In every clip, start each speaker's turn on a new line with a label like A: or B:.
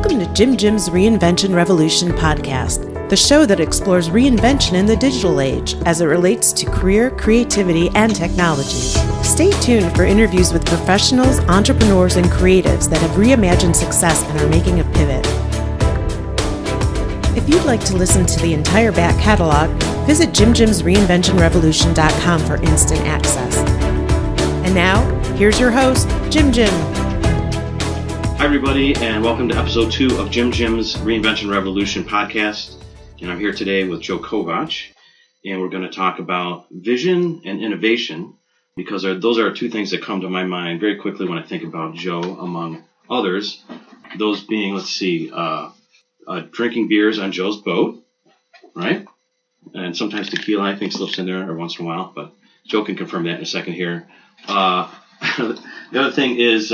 A: Welcome to Jim's Reinvention Revolution podcast, the show that explores reinvention in the digital age as it relates to career, creativity, and technology. Stay tuned for interviews with professionals, entrepreneurs, and creatives that have reimagined success and are making a pivot. If you'd like to listen to the entire back catalog, visit jimreinventionrevolution.com for instant access. And now, here's your host, Jim.
B: Hi, everybody, and welcome to Episode 2 of Jim's Reinvention Revolution podcast. And I'm here today with Joe Kovach, and we're going to talk about vision and innovation, because those are two things that come to my mind very quickly when I think about Joe, among others. Those being, drinking beers on Joe's boat, right? And sometimes tequila, I think, slips in there every once in a while, but Joe can confirm that in a second here. The other thing is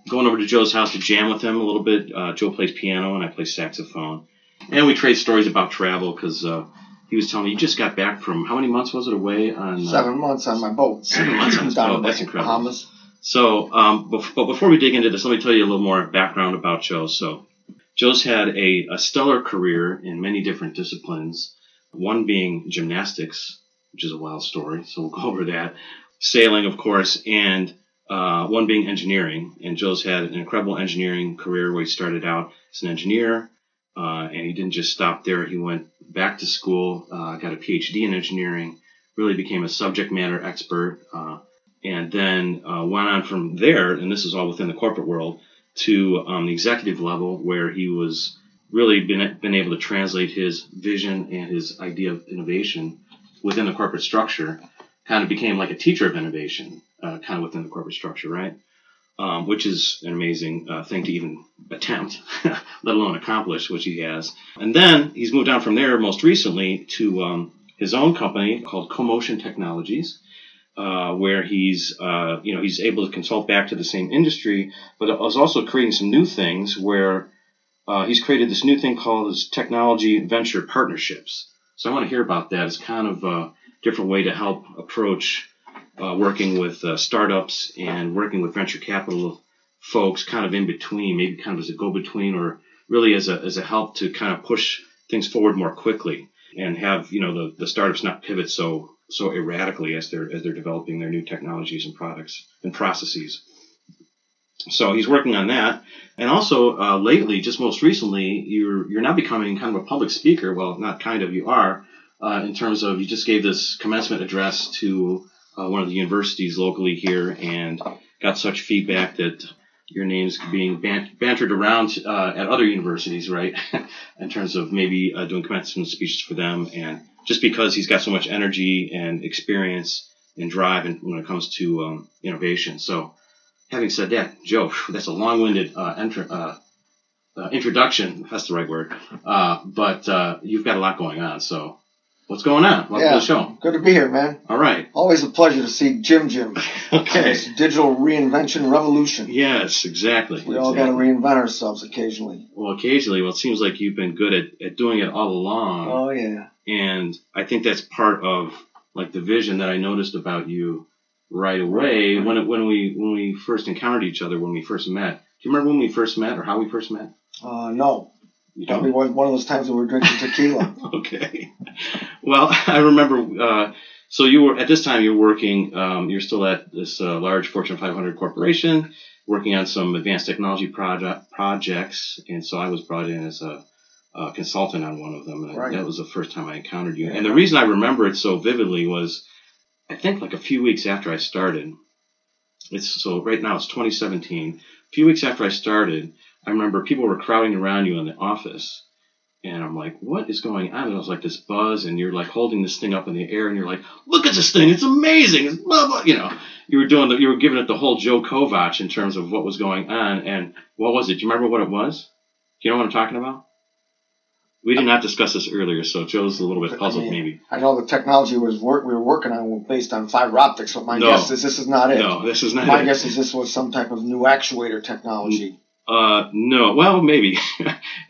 B: going over to Joe's house to jam with him a little bit. Joe plays piano and I play saxophone. And we trade stories about travel because he was telling me you just got back from, how many months was it away?
C: 7 months on my boat.
B: 7 months on his boat. That's incredible.
C: Bahamas.
B: So, but before we dig into this, let me tell you a little more background about Joe. So, Joe's had a stellar career in many different disciplines, one being gymnastics, which is a wild story, so we'll go over that. Sailing, of course, and one being engineering. And Joe's had an incredible engineering career where he started out as an engineer, and he didn't just stop there. He went back to school, got a PhD in engineering, really became a subject matter expert, and then went on from there, and this is all within the corporate world, to the executive level, where he was really been able to translate his vision and his idea of innovation within the corporate structure. Kind of became like a teacher of innovation, kind of within the corporate structure, right? Which is an amazing thing to even attempt, let alone accomplish, which he has. And then he's moved on from there most recently to his own company called KoMotion Technologies, where he's able to consult back to the same industry, but is also creating some new things where he's created this new thing called his technology venture partnerships. So I want to hear about that. It's kind of a different way to help approach working with startups and working with venture capital folks, kind of in between, maybe kind of as a go-between, or really as a help to kind of push things forward more quickly and have the startups not pivot so erratically as they're developing their new technologies and products and processes. So he's working on that, and also lately, just most recently, you're now becoming kind of a public speaker. Well, not kind of, you are. In terms of, you just gave this commencement address to one of the universities locally here and got such feedback that your name's being bantered around at other universities, right? In terms of maybe doing commencement speeches for them, and just because he's got so much energy and experience and drive when it comes to innovation. So, having said that, Joe, that's a long-winded introduction. That's the right word. But you've got a lot going on, so. What's going on? Welcome to the show.
C: Good to be here, man.
B: All right.
C: Always a pleasure to see Jim.
B: Okay.
C: This digital reinvention revolution.
B: Yes, exactly.
C: We all got to reinvent ourselves occasionally.
B: Well, occasionally. Well, it seems like you've been good at doing it all along.
C: Oh, yeah.
B: And I think that's part of like the vision that I noticed about you right away when we first encountered each other, when we first met. Do you remember when we first met or how we first met?
C: No. Probably one of those times when we were drinking tequila.
B: Okay. Well, I remember, so you were, at this time you're working, you're still at this large Fortune 500 corporation, working on some advanced technology projects, and so I was brought in as a consultant on one of them, and right. That was the first time I encountered you. Yeah. And the reason I remember it so vividly was, I think like a few weeks after I started, so right now it's 2017, a few weeks after I started, I remember people were crowding around you in the office, and I'm like, what is going on? And it was like this buzz, and you're like holding this thing up in the air, and you're like, look at this thing, it's amazing, it's blah, blah. You were giving it the whole Joe Kovach in terms of what was going on, and what was it? Do you remember what it was? Do you know what I'm talking about? We did not discuss this earlier, so Joe's a little bit puzzled, maybe.
C: I know the technology we were working on was based on fiber optics, but my guess is this is not it.
B: No, this is not
C: my guess is this was some type of new actuator technology.
B: No. Well, maybe.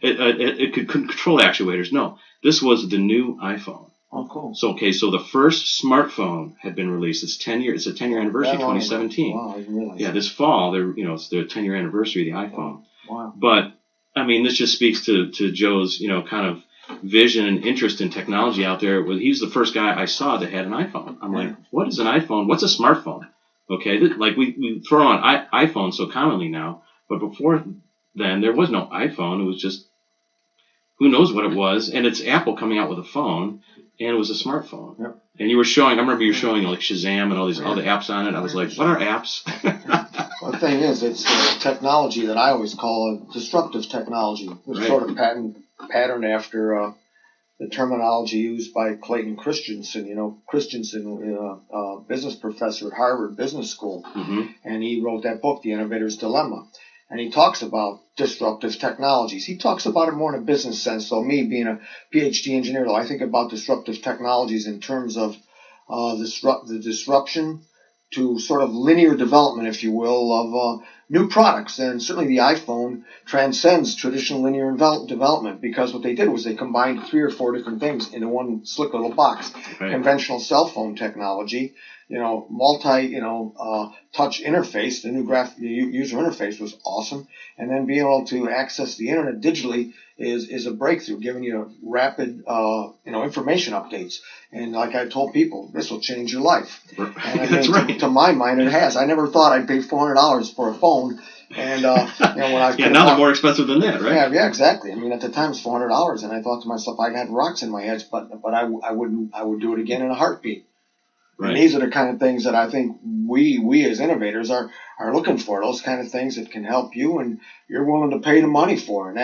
B: it could control actuators. No. This was the new iPhone.
C: Oh, cool.
B: So the first smartphone had been released. It's 10 years. It's a 10-year anniversary, 2017.
C: Wow, I didn't realize.
B: Yeah, this fall, it's their 10-year anniversary of the iPhone.
C: Wow.
B: But I mean, this just speaks to Joe's, kind of vision and interest in technology out there. He's the first guy I saw that had an iPhone. I'm like, what is an iPhone? What's a smartphone? Okay, like we throw on iPhone so commonly now, but before then there was no iPhone. It was just, who knows what it was, and it's Apple coming out with a phone, and it was a smartphone. Yep. And you were showing, I remember you showing like Shazam and all the apps on it. I was like, what are apps?
C: Well, the thing is, it's technology that I always call a disruptive technology. It's sort of patterned after the terminology used by Clayton Christianson. Christianson, business professor at Harvard Business School, and he wrote that book, The Innovator's Dilemma. And he talks about disruptive technologies. He talks about it more in a business sense. So me being a PhD engineer, I think about disruptive technologies in terms of the disruption to sort of linear development, if you will, of new products. And certainly the iPhone transcends traditional linear development, because what they did was they combined 3 or 4 different things into one slick little box. Right. Conventional cell phone technology, touch interface, the user interface was awesome. And then being able to access the internet digitally is a breakthrough, giving you rapid, information updates. And like I told people, this will change your life. And I mean, to my mind, it has. I never thought I'd pay $400 for a phone. And, when I
B: now they're more expensive than that, right?
C: Yeah, exactly. I mean, at the time it was $400, and I thought to myself, I had rocks in my head, but I would do it again in a heartbeat. Right. And these are the kind of things that I think we as innovators are looking for. Those kind of things that can help you, and you're willing to pay the money for. And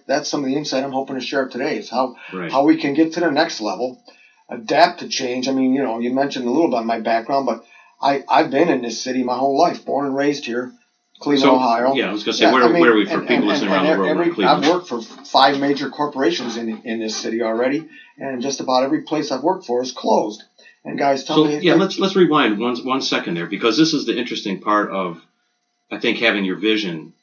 C: that's some of the insight I'm hoping to share today, is how we can get to the next level, adapt to change. I mean, you mentioned a little about my background, but I've been in this city my whole life, born and raised here, Cleveland, Ohio.
B: Yeah, I was going to say, where are we for people listening around the world?
C: I've worked for 5 major corporations in this city already, and just about every place I've worked for is closed. And guys, tell me.
B: Yeah, let's rewind one second there, because this is the interesting part of, I think, having your vision.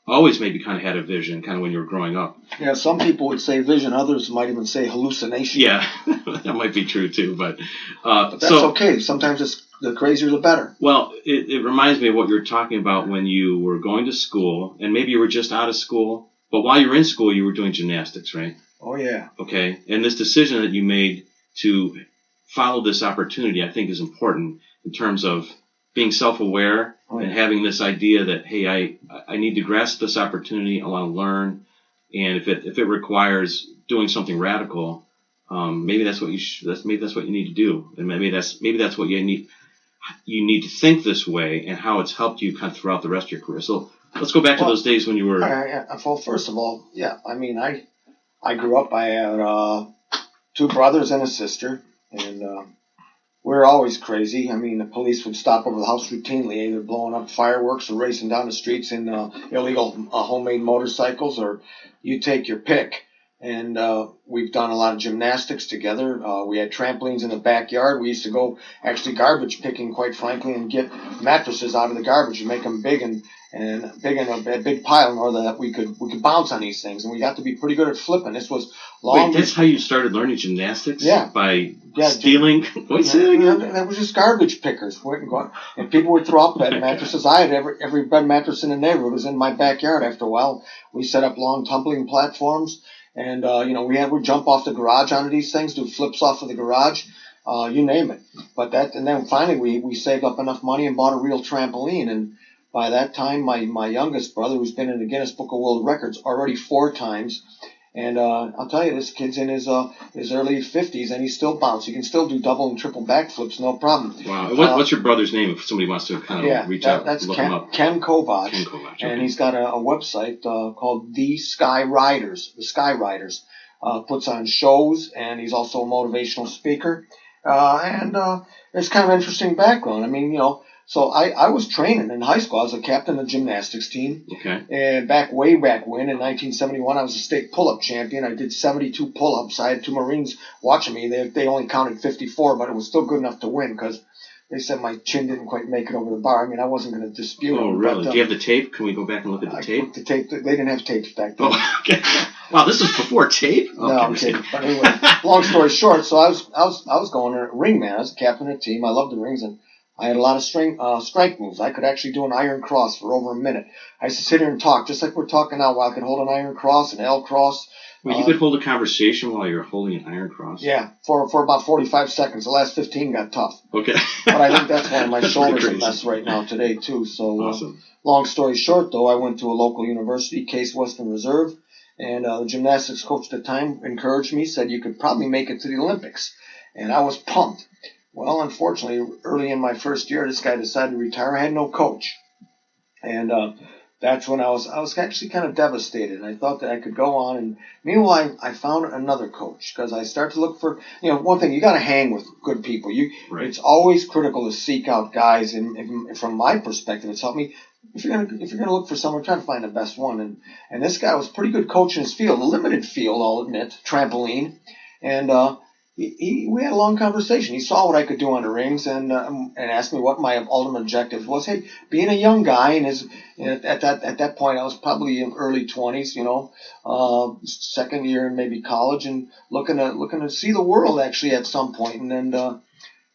B: Always maybe kind of had a vision, kind of when you were growing up.
C: Yeah, some people would say vision. Others might even say hallucination.
B: Yeah, that might be true too. But
C: that's okay. Sometimes the crazier the better.
B: Well, it reminds me of what you were talking about when you were going to school, and maybe you were just out of school, but while you were in school, you were doing gymnastics, right?
C: Oh yeah.
B: Okay, and this decision that you made to follow this opportunity, I think, is important in terms of being self-aware and having this idea that, hey, I need to grasp this opportunity. I want to learn, and if it requires doing something radical, maybe that's what you need to do, and maybe that's what you need. You need to think this way, and how it's helped you kind of throughout the rest of your career. So let's go back to those days when you were.
C: Well, first of all, yeah. I mean, I grew up. I had 2 brothers and a sister. And we were always crazy. I mean, the police would stop over the house routinely, either blowing up fireworks or racing down the streets in illegal homemade motorcycles, or you take your pick. And we've done a lot of gymnastics together. We had trampolines in the backyard. We used to go actually garbage picking, quite frankly, and get mattresses out of the garbage and make them big and big in a big pile in order that we could bounce on these things. And we got to be pretty good at flipping. This was long.
B: Wait, that's how you started learning gymnastics?
C: Yeah.
B: By stealing? What's it again?
C: That was just garbage pickers. And people would throw up bed mattresses. I had every bed mattress in the neighborhood was in my backyard. After a while, we set up long tumbling platforms. And, we'd jump off the garage onto these things, do flips off of the garage, you name it. And then finally we saved up enough money and bought a real trampoline. And by that time, my youngest brother, who's been in the Guinness Book of World Records already 4 times, and I'll tell you, this kid's in his early 50s, and he still bounces. He can still do double and triple backflips, no problem.
B: Wow. What's your brother's name if somebody wants to kind of reach out and look him up?
C: Ken Kovach.
B: Ken Kovach, okay.
C: And he's got a website called The Skyriders. The Skyriders. Puts on shows, and he's also a motivational speaker. And it's kind of an interesting background. I mean, so I was training in high school. I was a captain of the gymnastics team.
B: Okay.
C: And way back when, in 1971, I was a state pull-up champion. I did 72 pull-ups. I had 2 Marines watching me. They only counted 54, but it was still good enough to win because they said my chin didn't quite make it over the bar. I mean, I wasn't going to dispute it.
B: Oh, really? Do you have the tape? Can we go back and look at the tape?
C: The tape. They didn't have tapes back then.
B: Oh, okay. Wow, this was before tape?
C: No, I'm kidding. But anyway, long story short, so I was going to ring man. I was the captain of the team. I loved the rings, and I had a lot of strength moves. I could actually do an iron cross for over a minute. I used to sit here and talk, just like we're talking now, while I could hold an iron cross, an L cross.
B: Well, you could hold a conversation while you're holding an iron cross?
C: Yeah, for about 45 seconds. The last 15 got tough.
B: Okay.
C: But I think that's why my shoulder's a mess right now today, too. So,
B: awesome.
C: Long story short, though, I went to a local university, Case Western Reserve, and the gymnastics coach at the time encouraged me, said you could probably make it to the Olympics. And I was pumped. Well, unfortunately, early in my first year, this guy decided to retire. I had no coach. And that's when I was actually kind of devastated. And I thought that I could go on. And meanwhile, I found another coach because I started to look for, one thing, you got to hang with good people.
B: Right.
C: It's always critical to seek out guys. And from my perspective, it's helped me. If you're gonna look for someone, try to find the best one. And this guy was a pretty good coach in his field, a limited field, I'll admit, trampoline. And we had a long conversation. He saw what I could do on the rings and asked me what my ultimate objective was. Hey, being a young guy and at that point I was probably in early 20s, second year in maybe college, and looking to see the world actually at some point. And then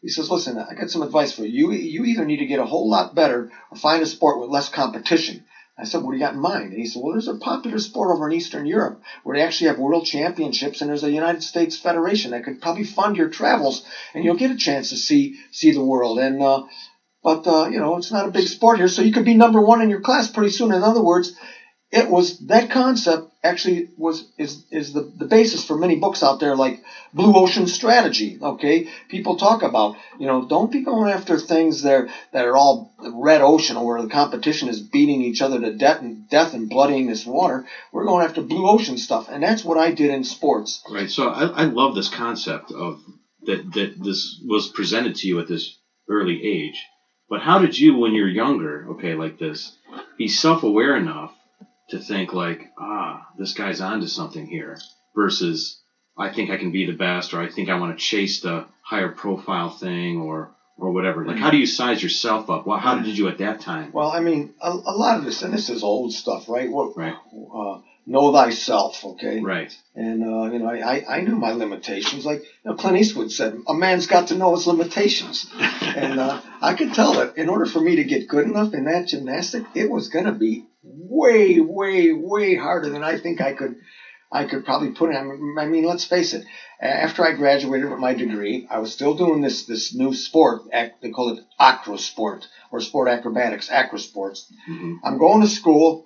C: he says, listen, I got some advice for you. You either need to get a whole lot better or find a sport with less competition. I said, what do you got in mind? And he said, well, there's a popular sport over in Eastern Europe where they actually have world championships, and there's a United States Federation that could probably fund your travels, and you'll get a chance to see the world. And but it's not a big sport here, so you could be number one in your class pretty soon. In other words, it was that concept actually is the basis for many books out there like Blue Ocean Strategy. Okay, people talk about don't be going after things that are all red ocean where the competition is beating each other to death and bloodying this water. We're going after blue ocean stuff, and that's what I did in sports.
B: Right. So I love this concept of that this was presented to you at this early age. But how did you, when you're younger, like this, be self-aware enough to think like, this guy's onto something here, versus I think I can be the best, or I think I want to chase the higher profile thing, or whatever. Like, how do you size yourself up? Well, how did you at that time?
C: Well, I mean, a lot of this, and this is old stuff, right?
B: Right.
C: Know thyself, okay?
B: Right.
C: And, I knew my limitations. Like Clint Eastwood said, a man's got to know his limitations. And I could tell that in order for me to get good enough in that gymnastic, it was going to be way, way, way harder than I think I could probably put in. I mean, let's face it. After I graduated with my degree, I was still doing this new sport. They call it Acrosport or Sport Acrobatics, Acrosports.
B: Mm-hmm.
C: I'm going to school.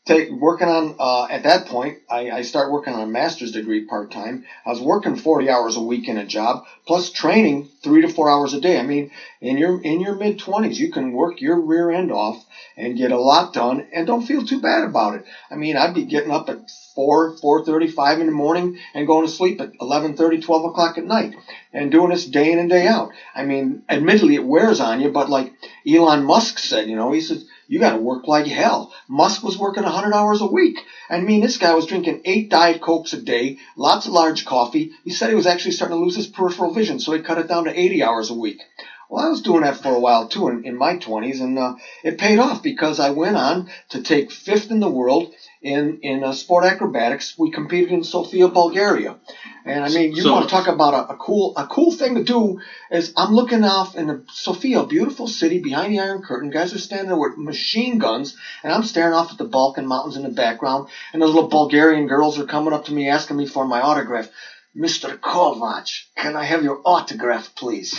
C: Working on, at that point, I started working on a master's degree part-time. I was working 40 hours a week in a job, plus training 3 to 4 hours a day. I mean, in your mid-20s, you can work your rear end off and get a lot done and don't feel too bad about it. I mean, I'd be getting up at 4:35 in the morning and going to sleep at 11:30, 12 o'clock at night and doing this day in and day out. I mean, admittedly, it wears on you, but like Elon Musk said, he said, you got to work like hell. Musk was working 100 hours a week. I mean, this guy was drinking 8 Diet Cokes a day, lots of large coffee. He said he was actually starting to lose his peripheral vision, so he cut it down to 80 hours a week. Well, I was doing that for a while, too, in my 20s, and it paid off because I went on to take 5th in the world in sport acrobatics. We competed in Sofia, Bulgaria. And, I mean, you want to talk about a cool thing to do is I'm looking off in Sofia, a beautiful city behind the Iron Curtain. Guys are standing there with machine guns, and I'm staring off at the Balkan Mountains in the background, and the little Bulgarian girls are coming up to me asking me for my autograph. Mr. Kovach, can I have your autograph, please?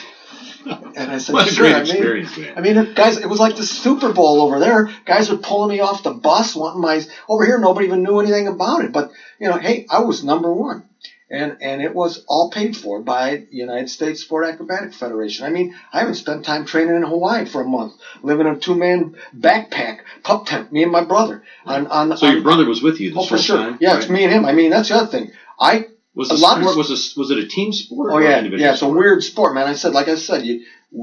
C: And I said,
B: what a
C: sure.
B: great experience, man.
C: I mean, guys, it was like the Super Bowl over there. Guys were pulling me off the bus, wanting over here, nobody even knew anything about it. But, hey, I was number one. And it was all paid for by the United States Sport Acrobatic Federation. I mean, I haven't spent time training in Hawaii for a month, living in a 2-man backpack, pup tent, me and my brother.
B: So your brother was with you this whole
C: sure.
B: time?
C: Yeah,
B: right.
C: It's me and him. I mean, that's the other thing.
B: Was it a team sport?
C: Oh,
B: or
C: yeah.
B: individual
C: It's a weird sport, man. Like I said,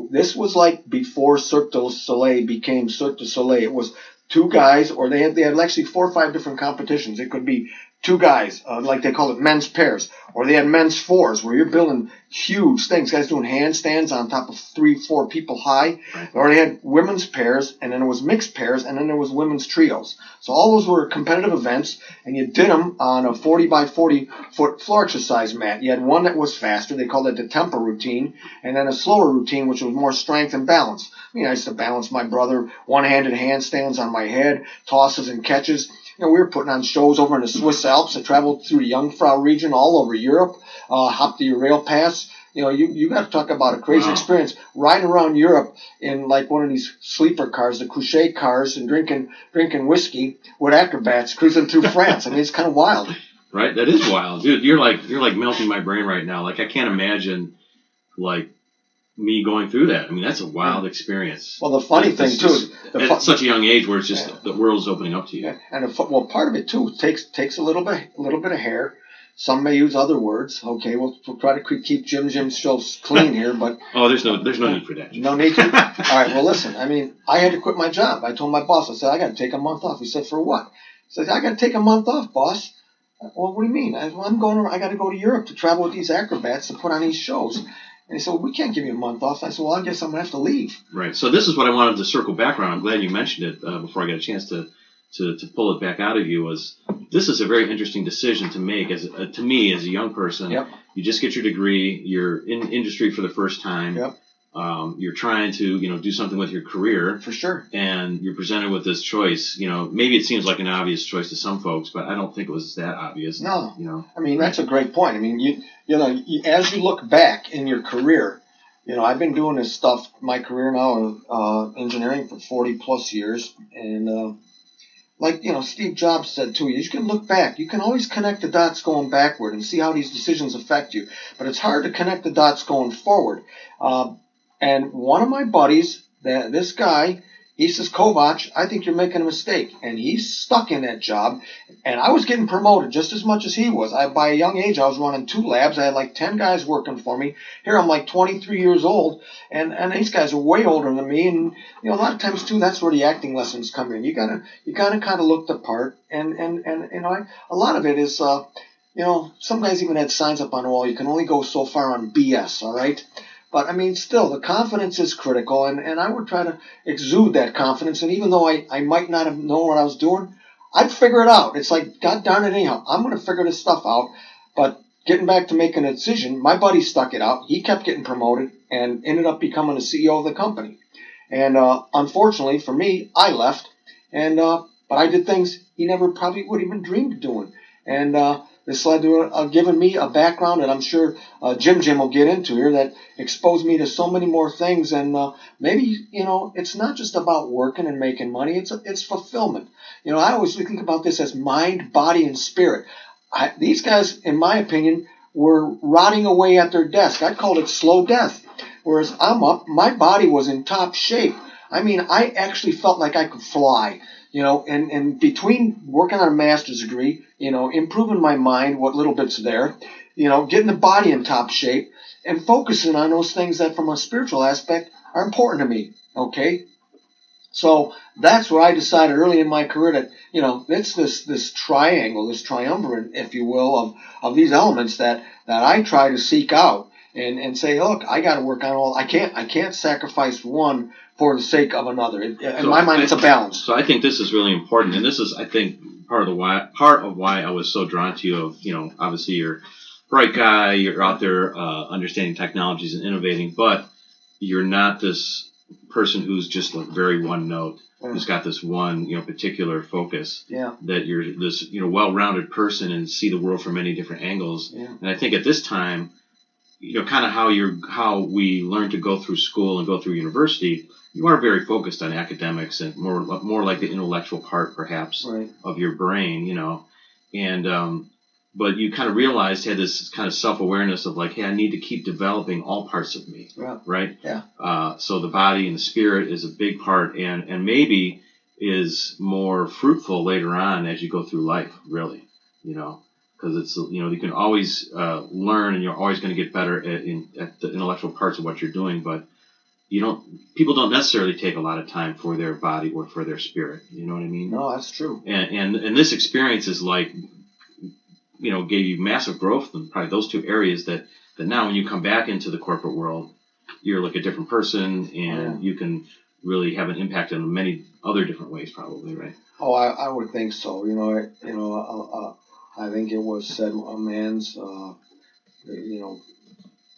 C: this was like before Cirque du Soleil became Cirque du Soleil. It was 2 guys, or they had actually 4 or 5 different competitions. It could be two guys, like they call it men's pairs, or they had men's fours where you're building huge things, guys doing handstands on top of 3-4 people high, or they had women's pairs, and then there was mixed pairs, and then there was women's trios. So all those were competitive events, and you did them on a 40 by 40 foot floor exercise mat. You had one that was faster, they called it the tempo routine, and then a slower routine, which was more strength and balance. I mean, I used to balance my brother, one-handed handstands on my head, tosses and catches. You know, we were putting on shows over in the Swiss Alps. I traveled through the Jungfrau region all over Europe, hopped the Ural Pass. You know, you got to talk about a crazy experience riding around Europe in like one of these sleeper cars, the couché cars, and drinking whiskey with acrobats cruising through France. I mean, it's kind of wild.
B: Right, that is wild, dude. You're like melting my brain right now. Like I can't imagine like me going through that. I mean, that's a wild experience.
C: Well, the funny thing too is
B: at such a young age where it's just the world's opening up to you.
C: Yeah. And well, part of it too takes a little bit of hair. Some may use other words. Okay, we'll try to keep Jim's shows clean here, but
B: there's no need for that.
C: No need to. All right. Well, listen. I mean, I had to quit my job. I told my boss. I said I got to take a month off. He said, for what? I said I got to take a month off, boss. Well, what do you mean? I got to go to Europe to travel with these acrobats to put on these shows. And he said, well, we can't give you a month off. I said, well, I guess I'm going to have to leave.
B: Right. So this is what I wanted to circle back around. I'm glad you mentioned it before I got a chance to pull it back out of you. This is a very interesting decision to make to me as a young person.
C: Yep.
B: You just get your degree. You're in industry for the first time.
C: Yep.
B: You're trying to do something with your career.
C: For sure. And
B: you're presented with this choice. Maybe it seems like an obvious choice to some folks, but I don't think it was that obvious.
C: No. I mean, that's a great point. I mean, as you look back in your career, I've been doing this stuff, my career now, engineering for 40 plus years. And, Steve Jobs said too, you can look back. You can always connect the dots going backward and see how these decisions affect you. But it's hard to connect the dots going forward. And one of my buddies, this guy, he says, Kovach, I think you're making a mistake. And he's stuck in that job. And I was getting promoted just as much as he was. By a young age, I was running 2 labs. I had like 10 guys working for me. Here I'm like 23 years old. And these guys are way older than me. And, a lot of times, too, that's where the acting lessons come in. You gotta kind of look the part. And a lot of it is, some guys even had signs up on the wall. You can only go so far on BS, all right? But, I mean, still, the confidence is critical, and I would try to exude that confidence. And even though I might not have known what I was doing, I'd figure it out. It's like, God darn it, anyhow, I'm going to figure this stuff out. But getting back to making a decision, my buddy stuck it out. He kept getting promoted and ended up becoming the CEO of the company. And unfortunately for me, I left. But I did things he never probably would even dreamed of doing. And this led to giving me a background that I'm sure Jim will get into here that exposed me to so many more things. And maybe, it's not just about working and making money. It's fulfillment. I always think about this as mind, body, and spirit. These guys, in my opinion, were rotting away at their desk. I called it slow death. Whereas I'm up, my body was in top shape. I mean, I actually felt like I could fly. And between working on a master's degree, improving my mind, what little bit's there, getting the body in top shape, and focusing on those things that from a spiritual aspect are important to me, okay? So that's where I decided early in my career that, it's this triangle, this triumvirate, if you will, of these elements that I try to seek out and say, look, I got to work on all. I can't sacrifice one for the sake of another. In my mind, it's a balance.
B: So I think this is really important, and this is, I think, part of why I was so drawn to you. Obviously you're a bright guy, you're out there understanding technologies and innovating, but you're not this person who's just like very one note, who's got this one particular focus.
C: Yeah. That
B: you're this well-rounded person and see the world from many different angles.
C: Yeah.
B: And I think at this time, kind of how we learn to go through school and go through university. You are very focused on academics and more like the intellectual part, perhaps,
C: right,
B: of your brain, and but you kind of realized, had this kind of self-awareness of like, hey, I need to keep developing all parts of me, right?
C: Yeah.
B: So the body and the spirit is a big part, and maybe is more fruitful later on as you go through life, really, because it's you can always learn, and you're always going to get better at the intellectual parts of what you're doing, but people don't necessarily take a lot of time for their body or for their spirit. You know what I mean?
C: No, that's true.
B: And this experience is like gave you massive growth in probably those two areas that now when you come back into the corporate world, you're like a different person, and you can really have an impact in many other different ways, probably, right?
C: Oh, I would think so. I think it was said a man's,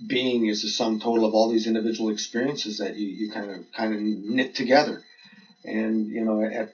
C: being is the sum total of all these individual experiences that you kind of knit together. And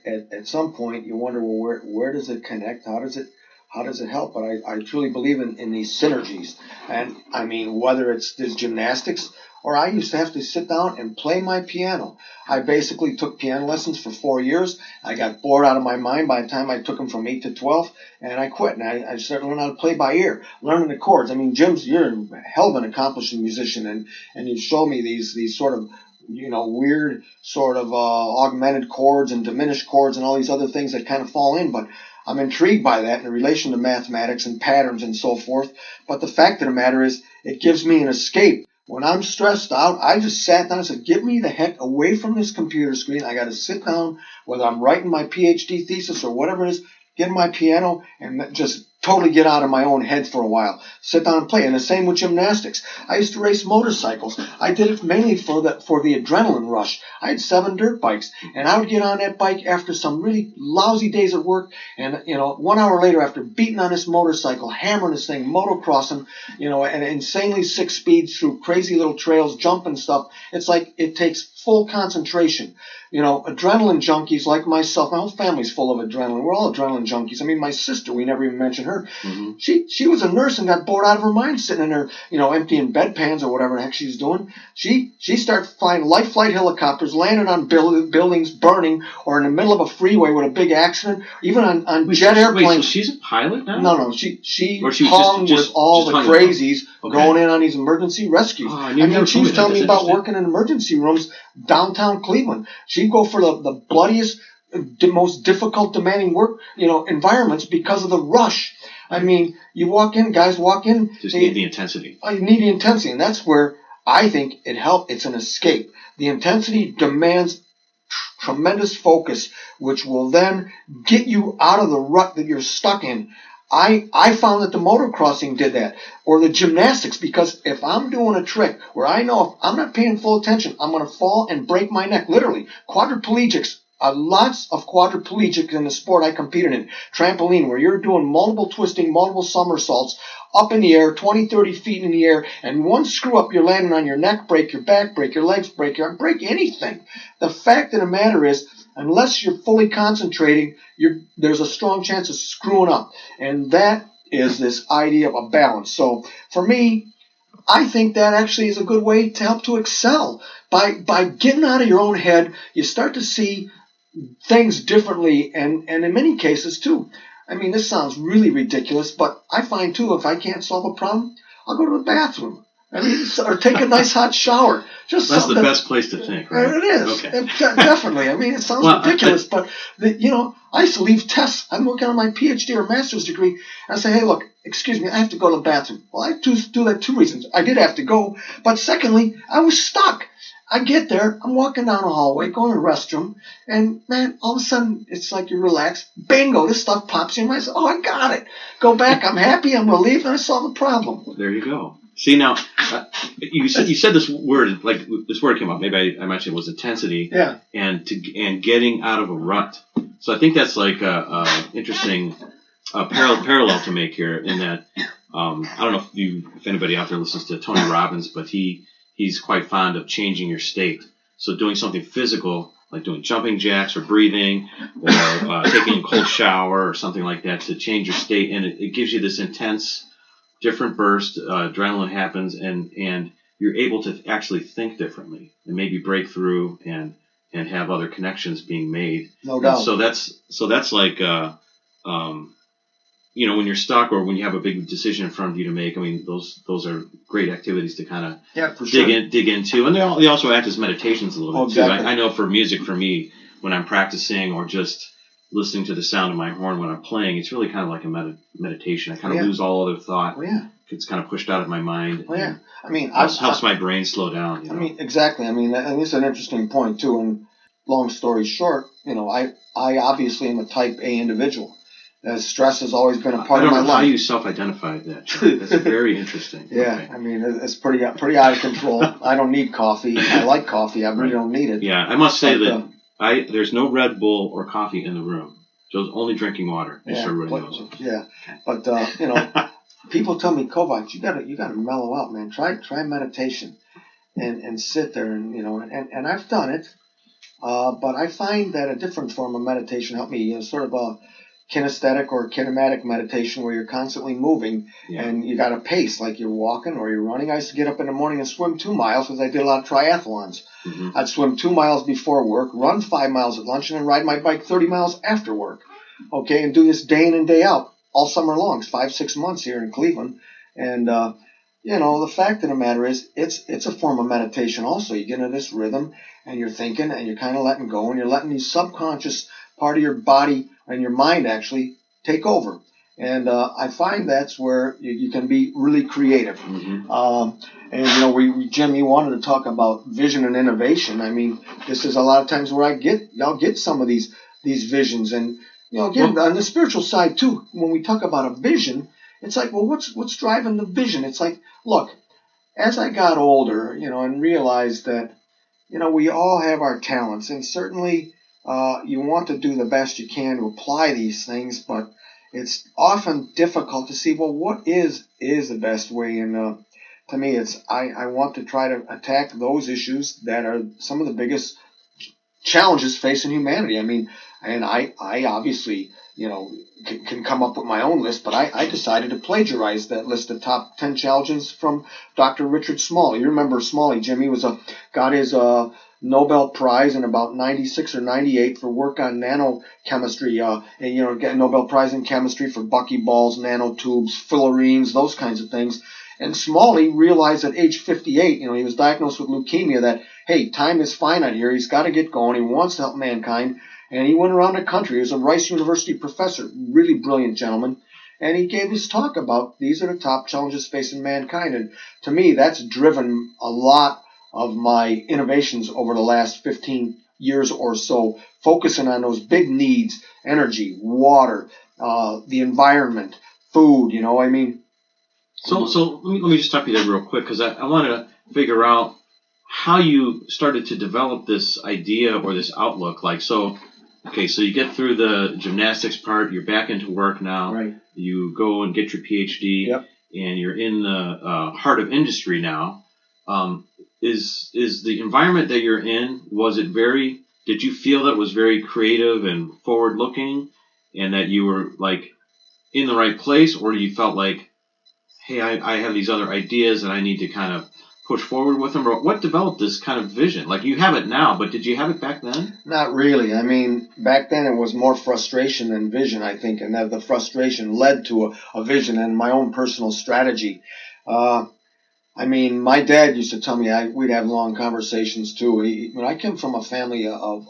C: at some point you wonder, well, where does it connect? How does it help? But I truly believe in these synergies. And I mean, whether it's this gymnastics, or I used to have to sit down and play my piano. I basically took piano lessons for 4 years. I got bored out of my mind by the time I took them from 8 to 12, and I quit. And I started learning how to play by ear, learning the chords. I mean, Jim, you're a hell of an accomplished musician, and you showed me these sort of weird sort of augmented chords and diminished chords and all these other things that kind of fall in. But I'm intrigued by that in relation to mathematics and patterns and so forth. But the fact of the matter is, it gives me an escape. When I'm stressed out, I just sat down and said, get me the heck away from this computer screen. I got to sit down, whether I'm writing my PhD thesis or whatever it is, get in my piano and just totally get out of my own head for a while. Sit down and play. And the same with gymnastics. I used to race motorcycles. I did it mainly for the adrenaline rush. I had 7 dirt bikes, and I would get on that bike after some really lousy days at work, and 1 hour later, after beating on this motorcycle, hammering this thing, motocrossing, and insanely 6 speeds through crazy little trails, jumping stuff. It's like it takes full concentration. Adrenaline junkies like myself, my whole family's full of adrenaline. We're all adrenaline junkies. I mean, my sister, we never even mentioned her. Mm-hmm. She was a nurse and got bored out of her mind sitting in her, emptying bedpans or whatever the heck she's doing. She started flying light flight helicopters, landing on buildings burning, or in the middle of a freeway with a big accident, even on jet airplanes.
B: Wait, so she's a pilot now?
C: No, she hung with all the crazies going in on these emergency rescues. She was telling me about working in emergency rooms downtown Cleveland. She'd go for the bloodiest, most difficult, demanding work, environments because of the rush. I mean, guys walk in.
B: Just need the intensity.
C: You need the intensity, and that's where I think it helps. It's an escape. The intensity demands tremendous focus, which will then get you out of the rut that you're stuck in. I found that the motocrossing did that, or the gymnastics, because if I'm doing a trick where I know if I'm not paying full attention, I'm going to fall and break my neck, literally. Quadriplegics, lots of quadriplegics in the sport I competed in. Trampoline, where you're doing multiple twisting, multiple somersaults, up in the air, 20, 30 feet in the air, and one screw up, you're landing on your neck, break your back, break your legs, break anything. The fact of the matter is, unless you're fully concentrating, there's a strong chance of screwing up. And that is this idea of a balance. So for me, I think that actually is a good way to help to excel. By getting out of your own head, you start to see things differently, and in many cases too. I mean, this sounds really ridiculous, but I find too, if I can't solve a problem, I'll go to the bathroom. Or take a nice hot shower.
B: That's the best place to think, right?
C: It is. Okay. Definitely. I mean, it sounds ridiculous, but I used to leave tests. I'm working on my PhD or master's degree, and I say, hey, look, excuse me, I have to go to the bathroom. Well, I do that 2 reasons. I did have to go, but secondly, I was stuck. I get there, I'm walking down a hallway, going to the restroom, and man, all of a sudden, it's like you relax. Bingo, this stuff pops in my mind. Oh, I got it. Go back, I'm happy, I'm relieved, and I solved the problem.
B: There you go. See, now, you said this word, like this word came up, maybe I mentioned it was intensity, and getting out of a rut. So I think that's like a interesting parallel to make here in that, I don't know if anybody out there listens to Tony Robbins, but he's quite fond of changing your state. So doing something physical, like doing jumping jacks or breathing or taking a cold shower or something like that to change your state. And it gives you this intense, different burst, adrenaline happens, and you're able to actually think differently and maybe break through and have other connections being made.
C: No doubt.
B: And so that's like, when you're stuck or when you have a big decision in front of you to make, I mean, those are great activities to kind of dig into. And they also act as meditations a little bit too. I know for music, for me, when I'm practicing or just listening to the sound of my horn when I'm playing, it's really kind of like a meditation. I kind of lose all other thought. Oh, yeah. It's kind of pushed out of my mind.
C: Oh, yeah. I mean,
B: helps my brain slow down.
C: I mean, exactly. I mean, and it's an interesting point too. And long story short, I obviously am a type A individual. stress has always been a part
B: I
C: of
B: don't
C: my
B: know how
C: life.
B: you self-identified that, Joe. That's very interesting.
C: Yeah,
B: Okay.
C: I mean, it's pretty out of control. I don't need coffee. I like coffee. I really don't need it.
B: Yeah, I must say that there's no Red Bull or coffee in the room. Joe's only drinking water. Just so everybody knows.
C: Yeah, but people tell me, Kovach, you gotta mellow out, man. Try meditation, and sit there and I've done it, but I find that a different form of meditation helped me. Sort of a kinesthetic or kinematic meditation where you're constantly moving and you got a pace, like you're walking or you're running. I used to get up in the morning and swim 2 miles because I did a lot of triathlons. Mm-hmm. I'd swim 2 miles before work, run 5 miles at lunch, and then ride my bike 30 miles after work. Okay, and do this day in and day out all summer long. It's 5-6 months here in Cleveland. And, the fact of the matter is it's a form of meditation also. You get into this rhythm and you're thinking and you're kind of letting go and you're letting the subconscious part of your body and your mind actually take over. And I find that's where you can be really creative. Mm-hmm. Jim, you wanted to talk about vision and innovation. I mean, this is a lot of times where y'all get some of these visions. And, again, on the spiritual side too, when we talk about a vision, it's like, well, what's driving the vision? It's like, look, as I got older, and realized that, we all have our talents, and certainly you want to do the best you can to apply these things, but it's often difficult to see, well, what is the best way? And to me, I want to try to attack those issues that are some of the biggest challenges facing humanity. I mean, and I obviously, can come up with my own list, but I decided to plagiarize that list of top 10 challenges from Dr. Richard Smalley. You remember Smalley, Jim? He got his Nobel Prize in about 96 or 98 for work on nanochemistry, and get a Nobel Prize in chemistry for buckyballs, nanotubes, fullerenes, those kinds of things. And Smalley realized at age 58, he was diagnosed with leukemia, that, hey, time is finite here. He's got to get going. He wants to help mankind. And he went around the country. He was a Rice University professor, really brilliant gentleman. And he gave his talk about these are the top challenges facing mankind. And to me, that's driven a lot of my innovations over the last 15 years or so, focusing on those big needs: energy, water, the environment, food, I mean.
B: So let me just stop you there real quick, because I want to figure out how you started to develop this idea or this outlook. So you get through the gymnastics part, you're back into work now,
C: right.
B: You go and get your PhD,
C: yep.
B: And you're in the heart of industry now. Is the environment that you're in, did you feel that was very creative and forward looking, and that you were in the right place, or you felt like, hey, I have these other ideas and I need to kind of push forward with them? Or what developed this kind of vision? You have it now, but did you have it back then?
C: Not really. I mean, back then it was more frustration than vision, I think, and that the frustration led to a vision and my own personal strategy. I mean, my dad used to tell me, we'd have long conversations too. I came from a family of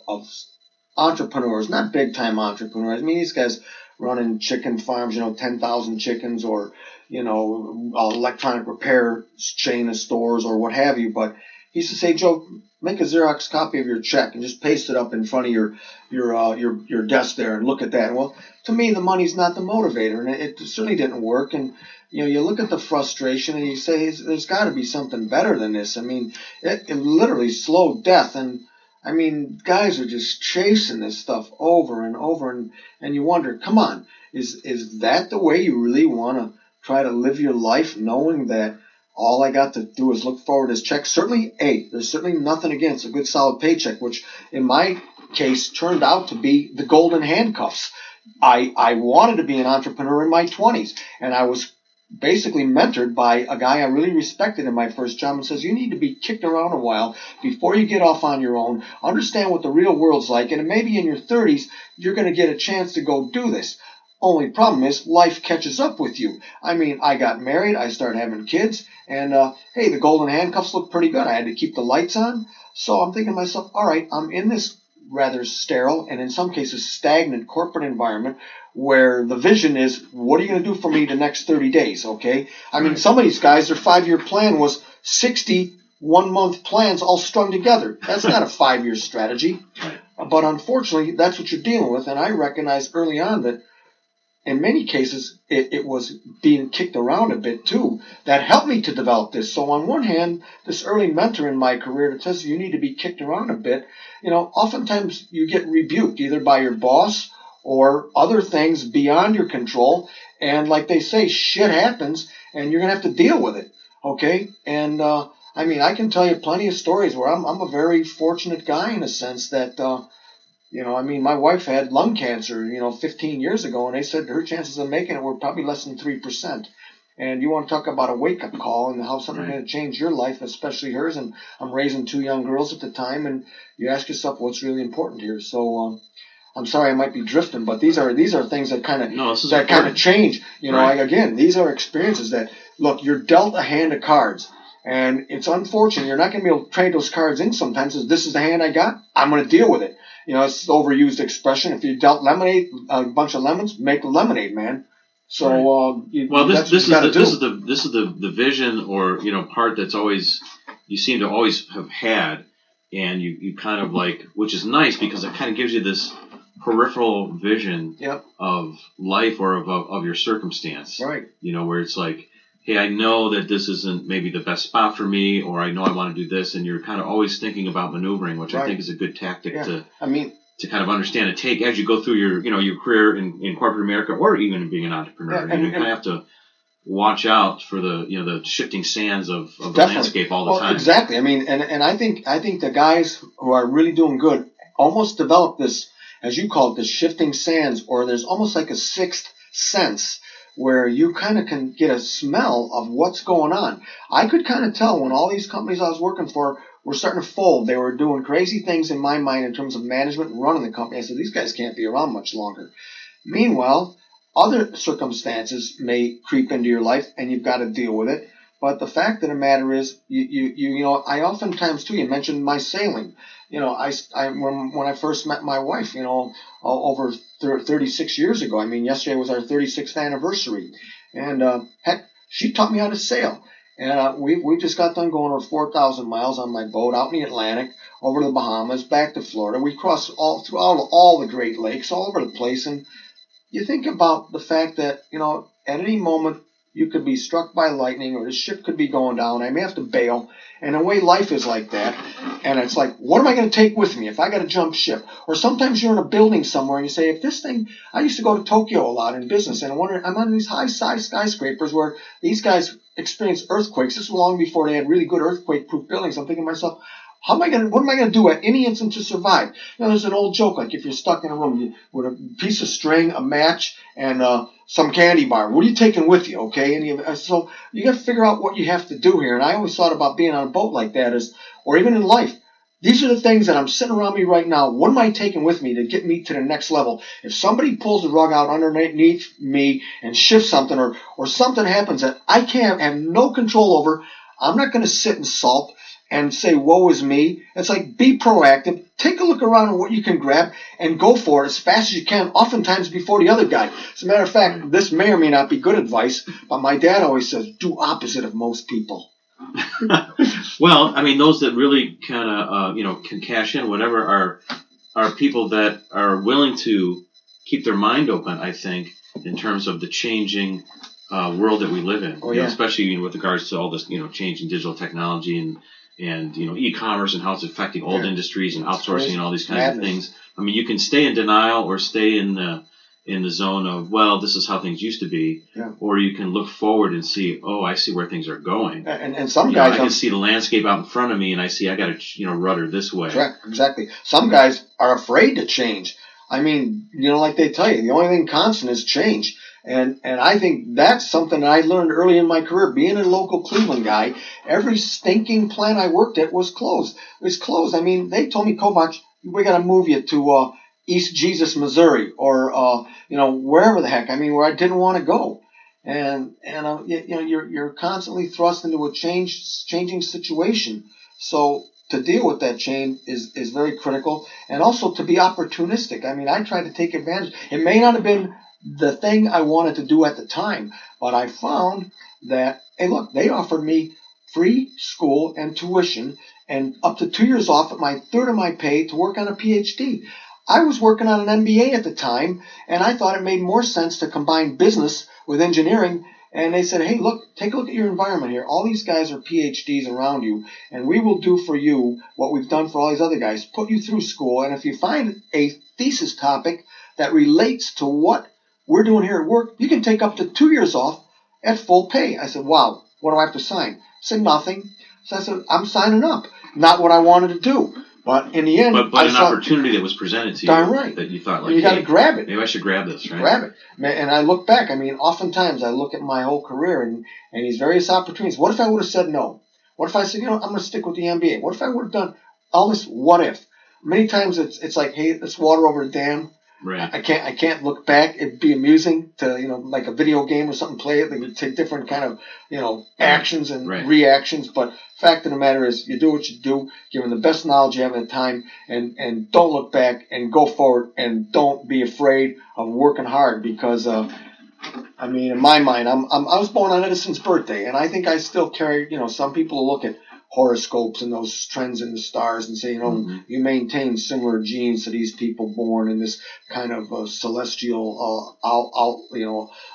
C: entrepreneurs, not big-time entrepreneurs. I mean, these guys running chicken farms, 10,000 chickens, or, electronic repair chain of stores or what have you. But he used to say, Joe, make a Xerox copy of your check and just paste it up in front of your desk there and look at that. Well, to me, the money's not the motivator, and it certainly didn't work. And you look at the frustration and you say, there's got to be something better than this. I mean, it literally slowed death. And I mean, guys are just chasing this stuff over and over, and you wonder, come on, is that the way you really want to try to live your life, knowing that all I got to do is look forward to this check? Certainly, there's certainly nothing against a good solid paycheck, which in my case turned out to be the golden handcuffs. I wanted to be an entrepreneur in my 20s, and I was basically mentored by a guy I really respected in my first job, and says, you need to be kicked around a while before you get off on your own, understand what the real world's like, and maybe in your 30s you're going to get a chance to go do this. Only problem is life catches up with you. I mean, I got married, I started having kids, and hey, the golden handcuffs look pretty good. I had to keep the lights on. So I'm thinking to myself, all right, I'm in this rather sterile and in some cases stagnant corporate environment where the vision is, what are you going to do for me the next 30 days, okay? I mean, some of these guys, their 5-year plan was 60 one-month plans all strung together. That's not a 5-year strategy. But unfortunately, that's what you're dealing with. And I recognized early on that in many cases, it was being kicked around a bit too that helped me to develop this. So on one hand, this early mentor in my career that says you need to be kicked around a bit, oftentimes you get rebuked either by your boss or other things beyond your control. And like they say, shit happens and you're going to have to deal with it. Okay. And, I can tell you plenty of stories where I'm a very fortunate guy in a sense that, my wife had lung cancer, 15 years ago, and they said her chances of making it were probably less than 3%. And you want to talk about a wake-up call and how something's going to change your life, especially hers. And I'm raising 2 young girls at the time, and you ask yourself what's really important here. So I'm sorry I might be drifting, but these are things that kind of change. Again, these are experiences that, look, you're dealt a hand of cards. And it's unfortunate. You're not going to be able to trade those cards in sometimes. This is the hand I got. I'm going to deal with it. It's an overused expression. If you dealt lemonade, a bunch of lemons, make lemonade, man. So,
B: this is the vision or, part that's always, you seem to always have had. And you kind of like, which is nice because it kind of gives you this peripheral vision of life or of your circumstance.
C: Right.
B: Where it's like, hey, I know that this isn't maybe the best spot for me, or I know I want to do this, and you're kind of always thinking about maneuvering, which I think is a good tactic to kind of understand and take as you go through your career in corporate America or even being an entrepreneur. And you kind of have to watch out for the shifting sands of the landscape all the time.
C: Exactly. And I think the guys who are really doing good almost develop this, as you call it, the shifting sands, or there's almost like a sixth sense where you kind of can get a smell of what's going on. I could kind of tell when all these companies I was working for were starting to fold. They were doing crazy things in my mind in terms of management and running the company. I said, these guys can't be around much longer. Meanwhile, other circumstances may creep into your life and you've got to deal with it. But the fact of the matter is, I oftentimes too, you mentioned my sailing. When I first met my wife, over 36 years ago. Yesterday was our 36th anniversary, and heck, she taught me how to sail. And we just got done going over 4,000 miles on my boat out in the Atlantic, over to the Bahamas, back to Florida. We crossed throughout all the Great Lakes, all over the place. And you think about the fact that at any moment you could be struck by lightning, or the ship could be going down. I may have to bail. And the way life is like that, and it's like, what am I going to take with me if I got to jump ship? Or sometimes you're in a building somewhere and you say, if this thing, I used to go to Tokyo a lot in business, and I'm on these high-size skyscrapers where these guys experience earthquakes. This was long before they had really good earthquake-proof buildings. I'm thinking to myself, what am I going to do at any instant to survive? There's an old joke, like if you're stuck in a room with a piece of string, a match, and some candy bar. What are you taking with you, okay? And so you got to figure out what you have to do here. And I always thought about being on a boat like that or even in life. These are the things that I'm sitting around me right now. What am I taking with me to get me to the next level? If somebody pulls the rug out underneath me and shifts something or something happens that I have no control over, I'm not going to sit and sulk and say, woe is me. It's like, be proactive. Take a look around at what you can grab and go for it as fast as you can, oftentimes before the other guy. As a matter of fact, this may or may not be good advice, but my dad always says, do opposite of most people.
B: Well, those that really kind of, can cash in, whatever, are people that are willing to keep their mind open, I think, in terms of the changing world that we live in. Especially with regards to all this, change in digital technology and e-commerce and how it's affecting old industries and outsourcing and all these kinds of things. You can stay in denial or stay in the zone of, well, this is how things used to be, or you can look forward and see, oh, I see where things are going.
C: And some guys,
B: I can see the landscape out in front of me, and I see I got to rudder this way.
C: Correct, exactly. Some guys are afraid to change. Like they tell you, the only thing constant is change. And I think that's something that I learned early in my career. Being a local Cleveland guy, every stinking plant I worked at was closed. It was closed. They told me, Kovach, we got to move you to East Jesus, Missouri, or wherever the heck. Where I didn't want to go. And you're constantly thrust into a changing situation. So to deal with that change is very critical, and also to be opportunistic. I tried to take advantage. It may not have been the thing I wanted to do at the time, but I found that, hey, look, they offered me free school and tuition and up to 2 years off at my third of my pay to work on a PhD. I was working on an MBA at the time, and I thought it made more sense to combine business with engineering. And they said, hey, look, take a look at your environment here. All these guys are PhDs around you, and we will do for you what we've done for all these other guys, put you through school, and if you find a thesis topic that relates to what we're doing here at work, you can take up to 2 years off at full pay. I said, wow, what do I have to sign? I said, nothing. So I said, I'm signing up. Not what I wanted to do. But in the end,
B: but an opportunity that was presented to you,
C: darn right,
B: that you thought, like,
C: you got to grab it.
B: Maybe I should grab this, right?
C: Grab it. And I look back. I mean, oftentimes I look at my whole career and these various opportunities. What if I would have said no? What if I said, I'm going to stick with the MBA? What if I would have done all this? What if? Many times it's like, hey, let's water over the dam.
B: Right.
C: I can't look back. It'd be amusing to, like a video game or something, play it. They would take different kind of, actions and reactions. But fact of the matter is, you do what you do, given the best knowledge you have at the time, and don't look back and go forward, and don't be afraid of working hard, because, in my mind, I was born on Edison's birthday, and I think I still carry, some people look at horoscopes and those trends in the stars and say, you maintain similar genes to these people born in this kind of celestial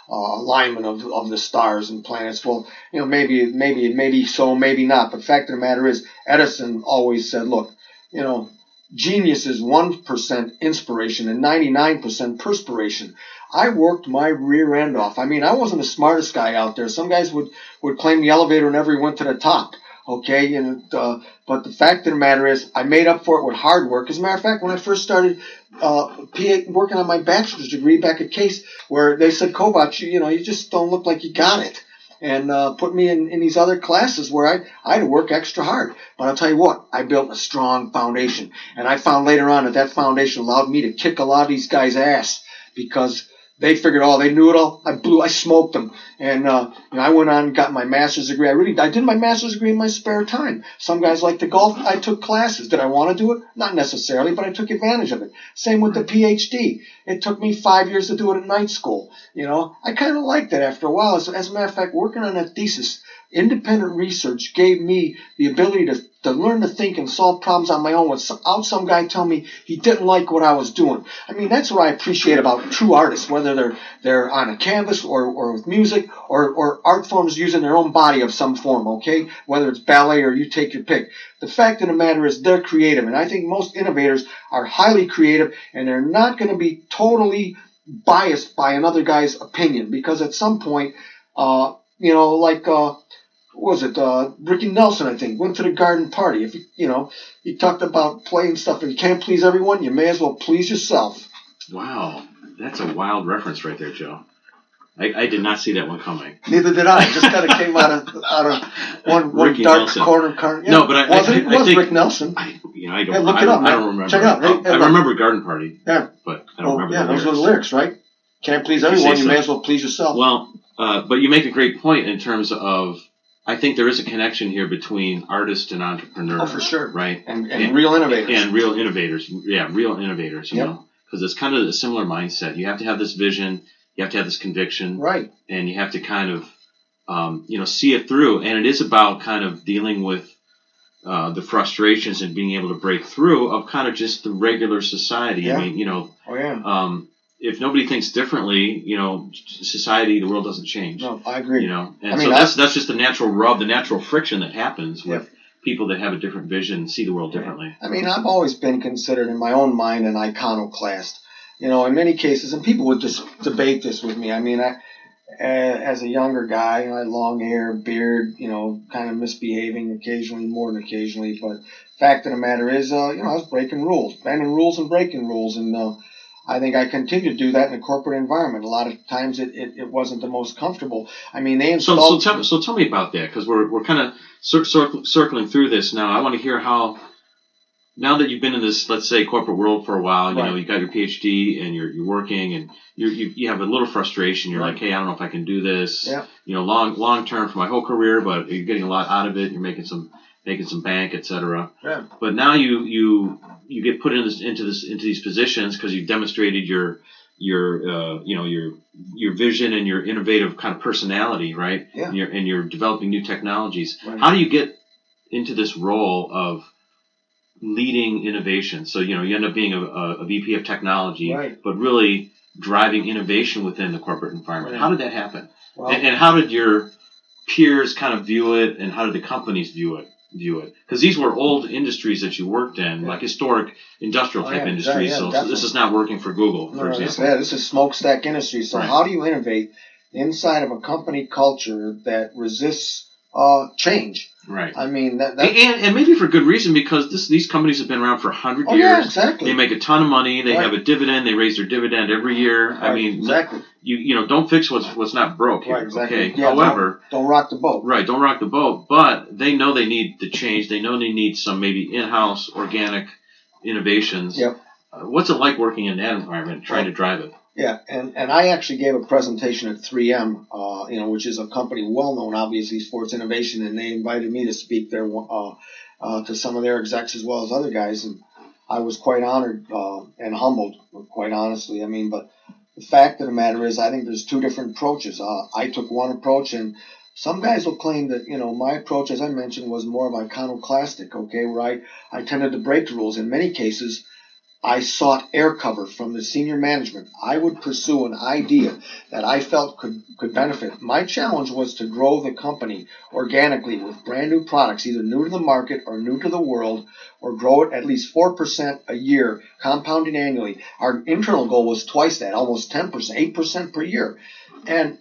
C: alignment of the stars and planets. Well, maybe so, maybe not. But fact of the matter is, Edison always said, look, genius is 1% inspiration and 99% perspiration. I worked my rear end off. I wasn't the smartest guy out there. Some guys would claim the elevator never went to the top. Okay, but the fact of the matter is, I made up for it with hard work. As a matter of fact, when I first started working on my bachelor's degree back at Case, where they said, Kovach, you just don't look like you got it, and put me in these other classes where I had to work extra hard. But I'll tell you what, I built a strong foundation, and I found later on that foundation allowed me to kick a lot of these guys' ass, because they figured, they knew it all. I smoked them. And, I went on and got my master's degree. I did my master's degree in my spare time. Some guys like to golf. I took classes. Did I want to do it? Not necessarily, but I took advantage of it. Same with the PhD. It took me 5 years to do it at night school. I kind of liked it after a while. As a matter of fact, working on that thesis, independent research gave me the ability to learn to think and solve problems on my own without some guy telling me he didn't like what I was doing. That's what I appreciate about true artists, whether they're on a canvas or with music or art forms using their own body of some form, okay? Whether it's ballet or you take your pick. The fact of the matter is, they're creative, and I think most innovators are highly creative, and they're not going to be totally biased by another guy's opinion, because at some point, Ricky Nelson, I think, went to the garden party. If he talked about playing stuff and you can't please everyone, you may as well please yourself.
B: Wow, that's a wild reference right there, Joe. I did not see that one coming.
C: Neither did I. It just kind of came out of one dark
B: Nelson.
C: corner. Yeah.
B: No, but I think
C: Rick Nelson.
B: I don't remember.
C: Check it out.
B: I remember Garden Party.
C: Yeah,
B: but I don't remember.
C: Yeah, those were the lyrics, right? Can't please everyone, you may as well please yourself.
B: Well, but you make a great point in terms of, I think there is a connection here between artist and entrepreneur.
C: Oh, for sure.
B: Right?
C: And real innovators.
B: And real innovators. Yeah, real innovators, you know. Because it's kind of a similar mindset. You have to have this vision. You have to have this conviction.
C: Right.
B: And you have to kind of, see it through. And it is about kind of dealing with the frustrations and being able to break through of kind of just the regular society.
C: Yeah.
B: If nobody thinks differently, society, the world doesn't change.
C: No, I agree.
B: That's just the natural rub, the natural friction that happens with people that have a different vision, see the world differently.
C: I've always been considered in my own mind an iconoclast. In many cases, and people would just debate this with me. As a younger guy, I had long hair, beard, kind of misbehaving occasionally, more than occasionally. But fact of the matter is, I was breaking rules, bending rules and breaking rules, and I think I continue to do that in a corporate environment. A lot of times it wasn't the most comfortable. They installed...
B: So tell me about that, because we're kind of circling through this now. I want to hear how, now that you've been in this, let's say, corporate world for a while, you got your PhD and you're working and you have a little frustration. You're like, hey, I don't know if I can do this.
C: Yeah.
B: Long term for my whole career, but you're getting a lot out of it. You're making some bank, etc.
C: Yeah.
B: But now you get put into these positions because you've demonstrated your vision and your innovative kind of personality, right?
C: Yeah.
B: And you're developing new technologies.
C: Right.
B: How do you get into this role of leading innovation. So, you end up being a VP of technology,
C: right.
B: but really driving innovation within the corporate environment.
C: Right.
B: How did that happen?
C: Well,
B: And how did your peers kind of view it, and how did the companies view it? Because these were old industries that you worked in, like historic industrial type industries. So this is not working for Google, for example.
C: This is smokestack industry. So how do you innovate inside of a company culture that resists change?
B: Right.
C: I mean,
B: and maybe for good reason, because these companies have been around for 100 years.
C: Yeah, exactly.
B: They make a ton of money. They have a dividend. They raise their dividend every year.
C: Right,
B: I mean,
C: exactly.
B: You don't fix what's not broke here.
C: Right, exactly.
B: Okay.
C: Yeah,
B: However,
C: don't rock the boat.
B: Right. Don't rock the boat. But they know they need to change. They know they need some maybe in-house organic innovations.
C: Yep.
B: What's it like working in that environment, trying to drive it?
C: Yeah, and I actually gave a presentation at 3M, which is a company well known, obviously, for its innovation, and they invited me to speak there to some of their execs as well as other guys, and I was quite honored and humbled, quite honestly. I mean, but the fact of the matter is, I think there's two different approaches. I took one approach, and some guys will claim that, my approach, as I mentioned, was more of iconoclastic, okay, where I tended to break the rules. In many cases, I sought air cover from the senior management. I would pursue an idea that I felt could benefit. My challenge was to grow the company organically with brand new products, either new to the market or new to the world, or grow it at least 4% a year, compounding annually. Our internal goal was twice that, almost 10%, 8% per year. And,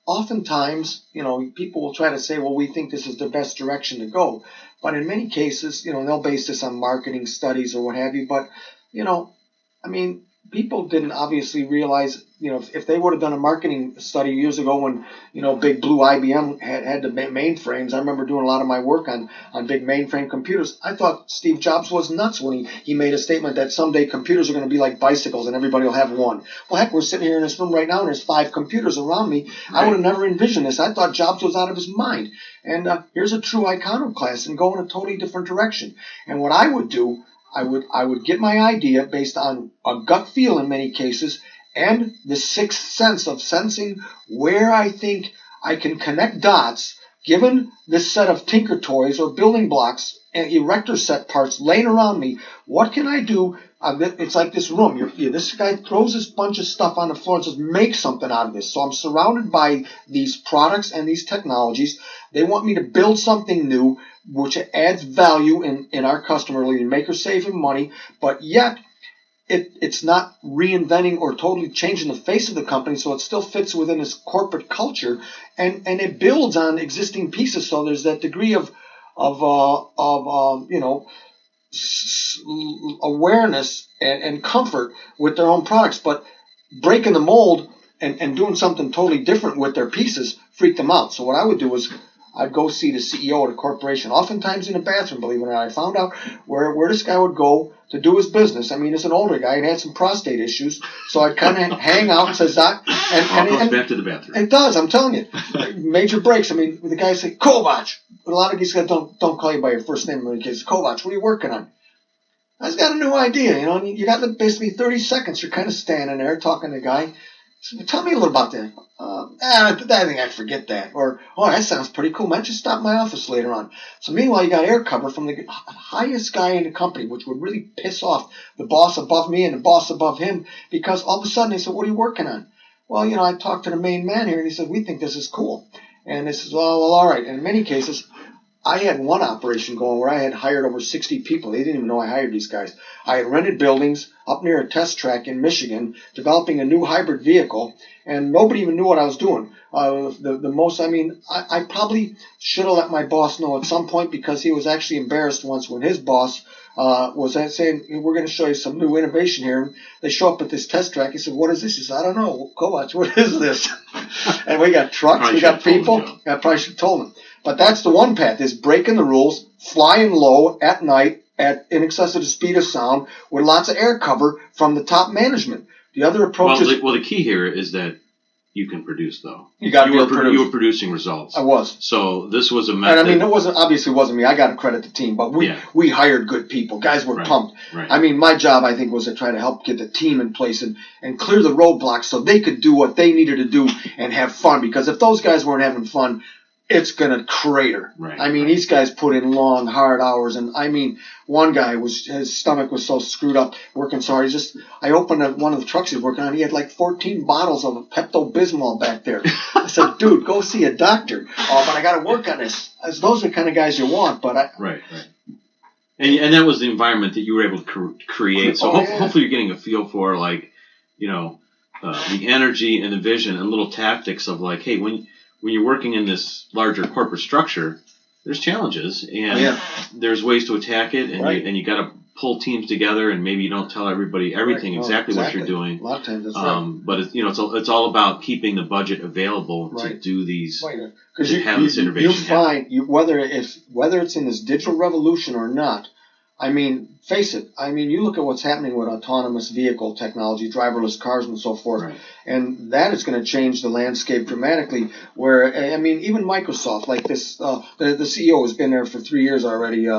C: oftentimes, people will try to say, well, we think this is the best direction to go. But in many cases, they'll base this on marketing studies or what have you. But, people didn't obviously realize, if they would have done a marketing study years ago when, big blue IBM had the mainframes. I remember doing a lot of my work on big mainframe computers. I thought Steve Jobs was nuts when he made a statement that someday computers are going to be like bicycles and everybody will have one. Well, heck, we're sitting here in this room right now and there's 5 computers around me. Right. I would have never envisioned this. I thought Jobs was out of his mind. And here's a true iconoclast and go in a totally different direction. And what I would do, I would get my idea based on a gut feel in many cases and the sixth sense of sensing where I think I can connect dots given this set of tinker toys or building blocks and erector set parts laying around me. What can I do? It's like this room. This guy throws this bunch of stuff on the floor and says, make something out of this. So I'm surrounded by these products and these technologies. They want me to build something new, which adds value in our customer, leading maker saving money, but yet it's not reinventing or totally changing the face of the company, so it still fits within this corporate culture, and it builds on existing pieces. So there's that degree of awareness and comfort with their own products, but breaking the mold and doing something totally different with their pieces freaked them out. So what I would do is I'd go see the CEO of the corporation, oftentimes in a bathroom, believe it or not. I found out where this guy would go to do his business. I mean, it's an older guy and had some prostate issues, so I'd kind of hang out and say, Doc, and
B: goes back to the bathroom.
C: It does, I'm telling you. Major breaks. I mean, the guys say, Kovach. But a lot of these guys don't call you by your first name in many cases. Kovach, what are you working on? I just got a new idea, and you got basically 30 seconds. You're kind of standing there talking to the guy. So, tell me a little about that. I think I forget that. Or, that sounds pretty cool. Why don't you stop in my office later on? So meanwhile, you got air cover from the highest guy in the company, which would really piss off the boss above me and the boss above him, because all of a sudden they said, what are you working on? Well, I talked to the main man here, and he said, we think this is cool. And they said, well, all right. And in many cases, I had one operation going where I had hired over 60 people. They didn't even know I hired these guys. I had rented buildings up near a test track in Michigan, developing a new hybrid vehicle, and nobody even knew what I was doing. I probably should have let my boss know at some point, because he was actually embarrassed once when his boss was saying, we're going to show you some new innovation here. And they show up at this test track. He said, what is this? He said, I don't know. Kovach, what is this? And we got trucks, we got people. I probably should have told him. But that's the one path, is breaking the rules, flying low at night in excess of the speed of sound with lots of air cover from the top management. The other approach is...
B: Well, the key here is that you can produce, though.
C: You got to be able to produce.
B: You were producing results.
C: I was.
B: So this was a method.
C: And it wasn't me. I got to credit the team, but we hired good people. Guys were pumped.
B: Right.
C: I mean, my job, I think, was to try to help get the team in place and clear the roadblocks so they could do what they needed to do and have fun. Because if those guys weren't having fun, it's going to crater.
B: Right,
C: I mean, these guys put in long, hard hours. And I mean, one guy his stomach was so screwed up working so hard. I opened one of the trucks he was working on. He had like 14 bottles of Pepto-Bismol back there. I said, dude, go see a doctor. Oh, but I got to work on this. Those are the kind of guys you want. But
B: Right. And that was the environment that you were able to create. So hopefully you're getting a feel for, like, the energy and the vision and little tactics of, like, hey, when you're working in this larger corporate structure, there's challenges and there's ways to attack it, and you got to pull teams together, and maybe you don't tell everybody everything exactly what you're doing.
C: A lot of times that's right.
B: But it's all about keeping the budget available to do these.
C: Right. Because
B: this innovation.
C: You find whether it's in this digital revolution or not. I mean, face it. I mean, you look at what's happening with autonomous vehicle technology, driverless cars, and so forth, and that is going to change the landscape dramatically. Where, I mean, even Microsoft, like this, the CEO has been there for 3 years already.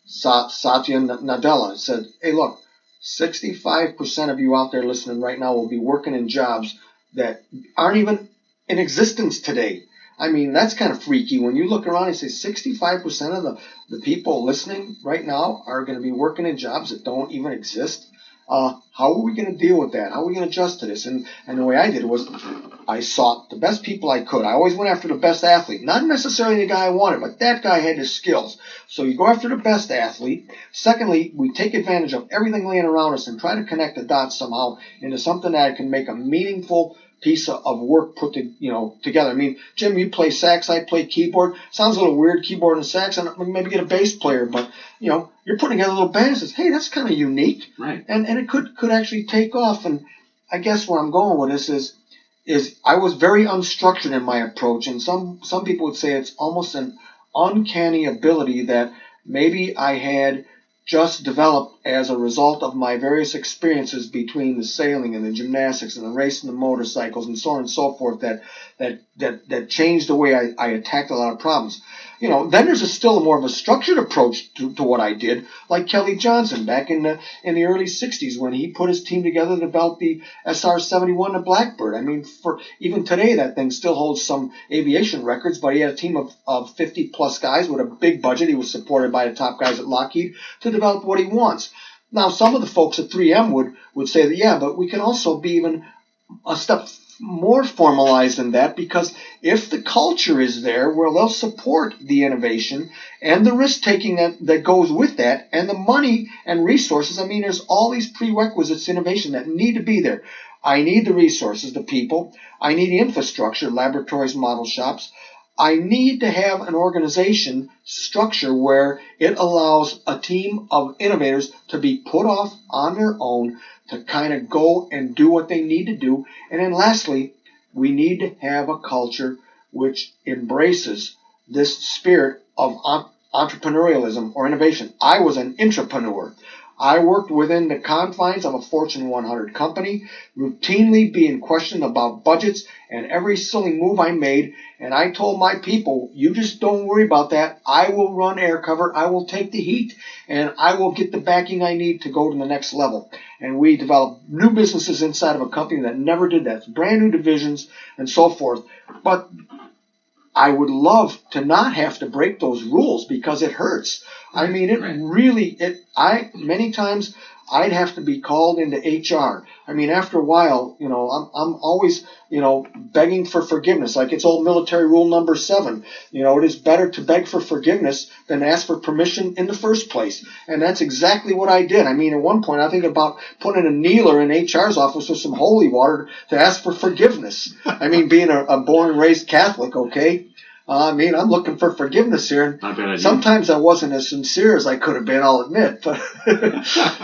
C: Satya Nadella said, "Hey, look, 65% of you out there listening right now will be working in jobs that aren't even in existence today." I mean, that's kind of freaky when you look around and say 65% of the people listening right now are going to be working in jobs that don't even exist. How are we going to deal with that? How are we going to adjust to this? And the way I did it was I sought the best people I could. I always went after the best athlete. Not necessarily the guy I wanted, but that guy had his skills. So you go after the best athlete. Secondly, we take advantage of everything laying around us and try to connect the dots somehow into something that can make a meaningful piece of work put together. I mean, Jim, you play sax, I play keyboard. Sounds a little weird, keyboard and sax, and maybe get a bass player, but you're putting together a little band and says, hey, that's kind of unique,
B: right?
C: And it could actually take off. And I guess where I'm going with this is I was very unstructured in my approach, and some people would say it's almost an uncanny ability that maybe I had just developed as a result of my various experiences between the sailing and the gymnastics and the racing the motorcycles and so on and so forth that changed the way I attacked a lot of problems. Then there's still more of a structured approach to what I did, like Kelly Johnson back in the early 60s when he put his team together to develop the SR-71, the Blackbird. I mean, for even today, that thing still holds some aviation records, but he had a team of 50-plus guys with a big budget. He was supported by the top guys at Lockheed to develop what he wants. Now, some of the folks at 3M would say that, but we can also be even a step more formalized than that, because if the culture is there, well, they'll support the innovation and the risk-taking that goes with that, and the money and resources. I mean, there's all these prerequisites to innovation that need to be there. I need the resources, the people. I need the infrastructure, laboratories, model shops. I need to have an organization structure where it allows a team of innovators to be put off on their own to kind of go and do what they need to do. And then lastly, we need to have a culture which embraces this spirit of entrepreneurialism or innovation. I was an intrapreneur. I worked within the confines of a Fortune 100 company, routinely being questioned about budgets and every silly move I made. And I told my people, you just don't worry about that. I will run air cover. I will take the heat, and I will get the backing I need to go to the next level. And we developed new businesses inside of a company that never did that, brand new divisions and so forth. But I would love to not have to break those rules because it hurts. I mean, many times I'd have to be called into HR. I mean, after a while, I'm always, begging for forgiveness. Like it's old military rule number 7. It is better to beg for forgiveness than ask for permission in the first place. And that's exactly what I did. I mean, at one point, I think about putting a kneeler in HR's office with some holy water to ask for forgiveness. I mean, being a born and raised Catholic, okay? I'm looking for forgiveness here. And sometimes I wasn't as sincere as I could have been, I'll admit. But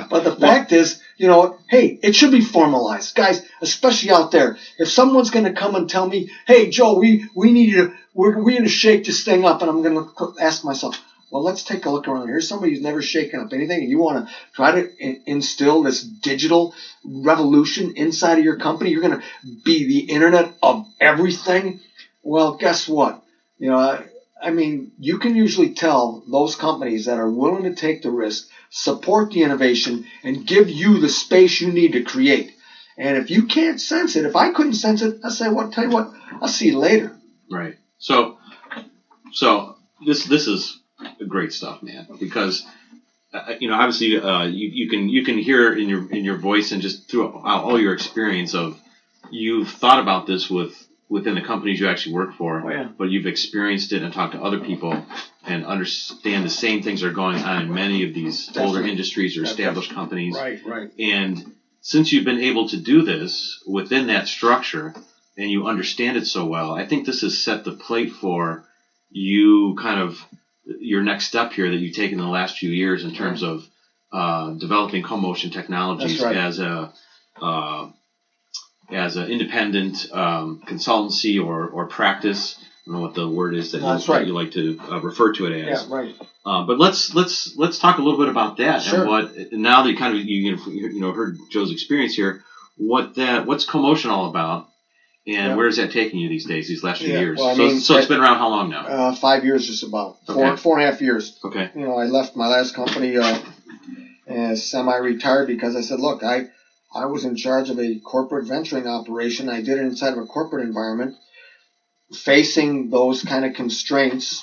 C: but the fact is, hey, it should be formalized. Guys, especially out there. If someone's going to come and tell me, hey, Joe, we need you to, we're going to shake this thing up, and I'm going to ask myself, well, let's take a look around. Here's somebody who's never shaken up anything, and you want to try to instill this digital revolution inside of your company. You're going to be the internet of everything. Well, guess what? You can usually tell those companies that are willing to take the risk, support the innovation, and give you the space you need to create. And if you can't sense it, if I couldn't sense it, I say, tell you what, I'll see you later.
B: Right. So So this is great stuff, man, because obviously you can hear in your voice and just throughout all your experience of you've thought about this within the companies you actually work for, but you've experienced it and talked to other people and understand the same things are going on in many of these older industries or established companies.
C: Right.
B: And since you've been able to do this within that structure and you understand it so well, I think this has set the plate for you kind of your next step here that you've taken in the last few years in terms of developing KoMotion Technologies as an independent consultancy or practice. I don't know what the word is that you like to refer to it as.
C: Yeah, right.
B: But let's talk a little bit about that.
C: Sure.
B: And now that you heard Joe's experience here, what's KoMotion all about? And where is that taking you these days, these last few years?
C: Well,
B: so it's been around how long now? 5
C: years, just about. 4.5 years.
B: Okay.
C: I left my last company as semi-retired because I said, look, I was in charge of a corporate venturing operation. I did it inside of a corporate environment, facing those kind of constraints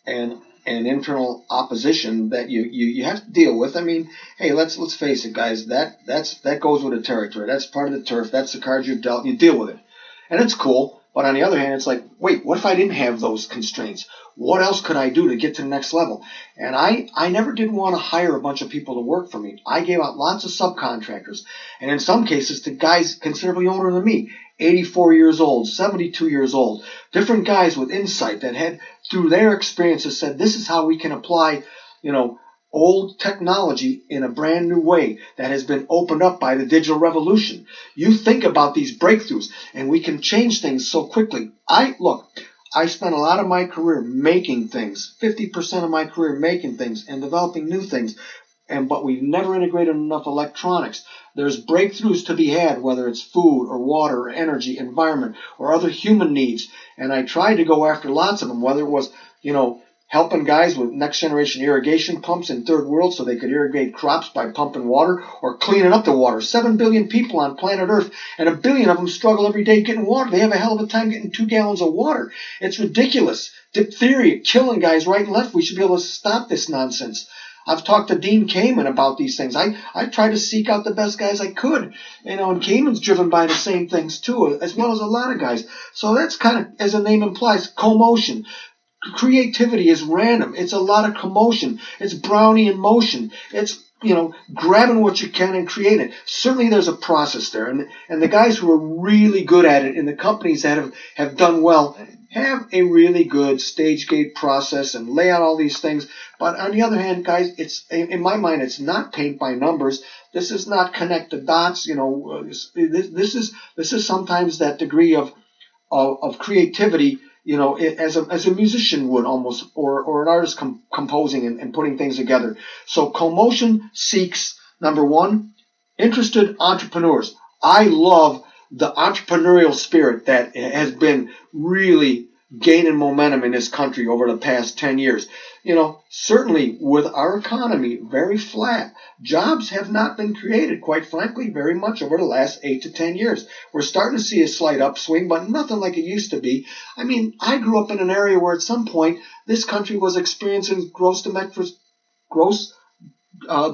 C: and internal opposition that you have to deal with. I mean, hey, let's face it, guys. That goes with the territory. That's part of the turf. That's the cards you've dealt. You deal with it. And it's cool, but on the other hand, it's like, wait, what if I didn't have those constraints? What else could I do to get to the next level? And I never did want to hire a bunch of people to work for me. I gave out lots of subcontractors, and in some cases to guys considerably older than me, 84 years old, 72 years old, different guys with insight that had, through their experiences, said this is how we can apply, old technology in a brand new way that has been opened up by the digital revolution. You think about these breakthroughs, and we can change things so quickly. I spent a lot of my career making things, 50% of my career making things and developing new things, but we've never integrated enough electronics. There's breakthroughs to be had, whether it's food or water or energy, environment, or other human needs. And I tried to go after lots of them, whether it was, helping guys with next generation irrigation pumps in third world so they could irrigate crops by pumping water or cleaning up the water. 7 billion people on planet Earth, and 1 billion of them struggle every day getting water. They have a hell of a time getting 2 gallons of water. It's ridiculous. Diphtheria, killing guys right and left. We should be able to stop this nonsense. I've talked to Dean Kamen about these things. I try to seek out the best guys I could. And Kamen's driven by the same things too, as well as a lot of guys. So that's kind of, as the name implies, KoMotion. Creativity is random. It's a lot of commotion. It's brownie in motion. It's, grabbing what you can and creating it. Certainly there's a process there. And the guys who are really good at it in the companies that have done well have a really good stage gate process and lay out all these things. But on the other hand, guys, it's, in my mind, it's not paint by numbers. This is not connect the dots. This is sometimes that degree of creativity, as a musician would almost, or an artist composing and putting things together. So KoMotion seeks, number one, interested entrepreneurs. I love the entrepreneurial spirit that has been really gaining momentum in this country over the past 10 years. Certainly with our economy very flat, jobs have not been created, quite frankly, very much over the last 8 to 10 years. We're starting to see a slight upswing, but nothing like it used to be. I mean, I grew up in an area where at some point this country was experiencing gross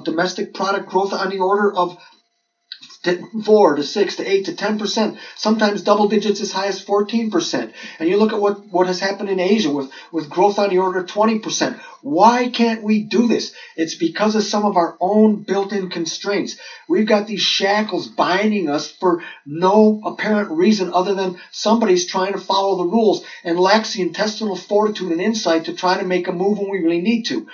C: domestic product growth on the order of 4 to 6 to 8 to 10%, sometimes double digits as high as 14%. And you look at what has happened in Asia with growth on the order of 20%. Why can't we do this? It's because of some of our own built-in constraints. We've got these shackles binding us for no apparent reason other than somebody's trying to follow the rules and lacks the intestinal fortitude and insight to try to make a move when we really need to.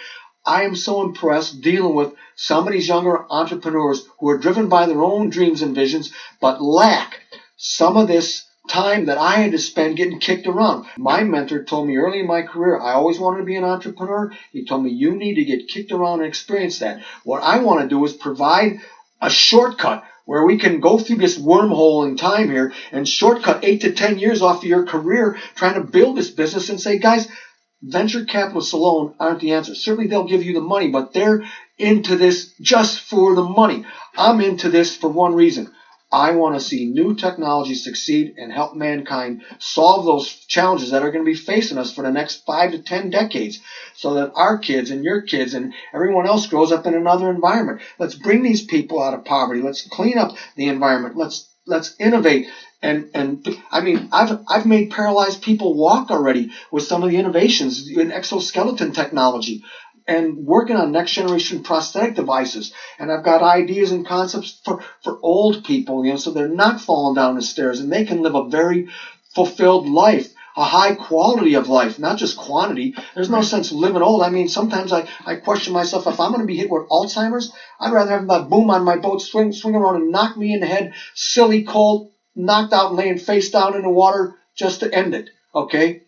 C: I am so impressed dealing with some of these younger entrepreneurs who are driven by their own dreams and visions, but lack some of this time that I had to spend getting kicked around. My mentor told me early in my career, I always wanted to be an entrepreneur. He told me, you need to get kicked around and experience that. What I want to do is provide a shortcut where we can go through this wormhole in time here and shortcut 8 to 10 years off of your career trying to build this business and say, guys, venture capitalists alone aren't the answer. Certainly they'll give you the money, but they're into this just for the money. I'm into this for one reason. I want to see new technology succeed and help mankind solve those challenges that are going to be facing us for the next 5 to 10 decades, so that our kids and your kids and everyone else grows up in another environment. Let's bring these people out of poverty. Let's clean up the environment. Let's innovate. And I mean, I've made paralyzed people walk already with some of the innovations in exoskeleton technology, and working on next generation prosthetic devices. And I've got ideas and concepts for old people, so they're not falling down the stairs and they can live a very fulfilled life, a high quality of life, not just quantity. There's no sense living old. I mean, sometimes I question myself, if I'm going to be hit with Alzheimer's, I'd rather have that boom on my boat swing around and knock me in the head, silly, cold, knocked out and laying face down in the water just to end it, okay?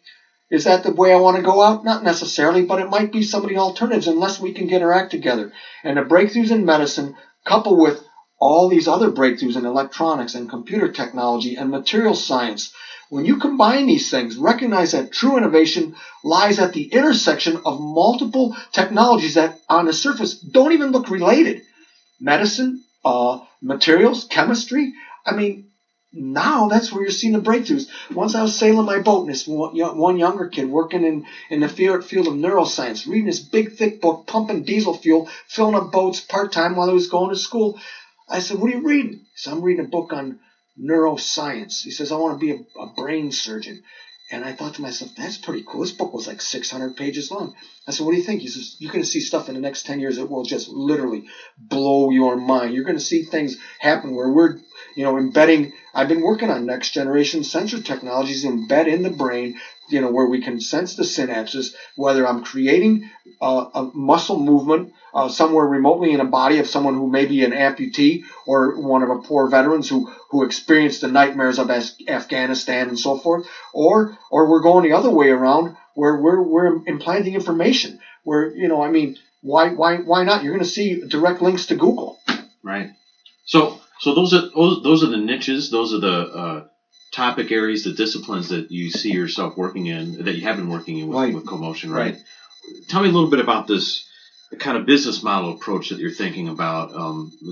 C: Is that the way I want to go out? Not necessarily, but it might be some of the alternatives unless we can get our act together. And the breakthroughs in medicine, coupled with all these other breakthroughs in electronics and computer technology and material science, when you combine these things, recognize that true innovation lies at the intersection of multiple technologies that on the surface don't even look related. Medicine, materials, chemistry, I mean, now that's where you're seeing the breakthroughs. Once I was sailing my boat, and this one younger kid working in the field of neuroscience, reading this big, thick book, pumping diesel fuel, filling up boats part-time while he was going to school. I said, what are you reading? He said, I'm reading a book on neuroscience. He says, I want to be a brain surgeon. And I thought to myself, that's pretty cool. This book was like 600 pages long. I said, what do you think? He says, you're going to see stuff in the next 10 years that will just literally blow your mind. You're going to see things happen where we're, embedding. I've been working on next generation sensor technologies embed in the brain, where we can sense the synapses, whether I'm creating a muscle movement somewhere remotely in a body of someone who may be an amputee or one of our poor veterans who experienced the nightmares of Afghanistan and so forth, or we're going the other way around where we're implanting information where, why not? You're going to see direct links to Google.
B: Right. So those are the niches. Those are the topic areas, the disciplines that you see yourself working in, that you have been working in with KoMotion, right? Tell me a little bit about this kind of business model approach that you're thinking about,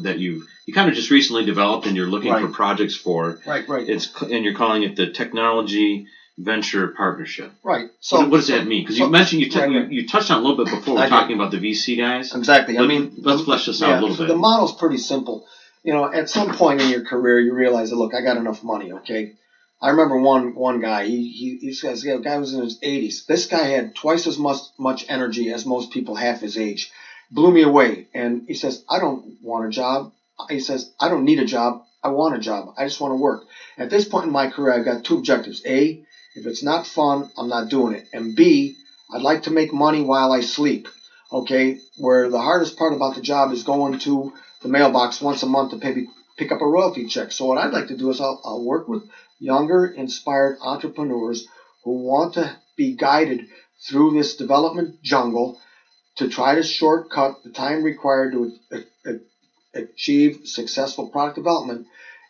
B: that you kind of just recently developed and you're looking for projects for. Right. And you're calling it the Technology Venture Partnership. Right. So what does that mean? Because you mentioned you touched on it a little bit before we were talking about the VC guys.
C: Exactly.
B: Let's flesh this out a little bit.
C: The model's pretty simple. At some point in your career, you realize that, look, I got enough money, okay? I remember one guy, he says, the guy was in his 80s. This guy had twice as much energy as most people half his age. Blew me away. And he says, I don't want a job. He says, I don't need a job. I want a job. I just want to work. At this point in my career, I've got two objectives. A, if it's not fun, I'm not doing it. And B, I'd like to make money while I sleep, okay? Where the hardest part about the job is going to the mailbox once a month to pick up a royalty check. So what I'd like to do is I'll work with younger, inspired entrepreneurs who want to be guided through this development jungle to try to shortcut the time required to achieve successful product development.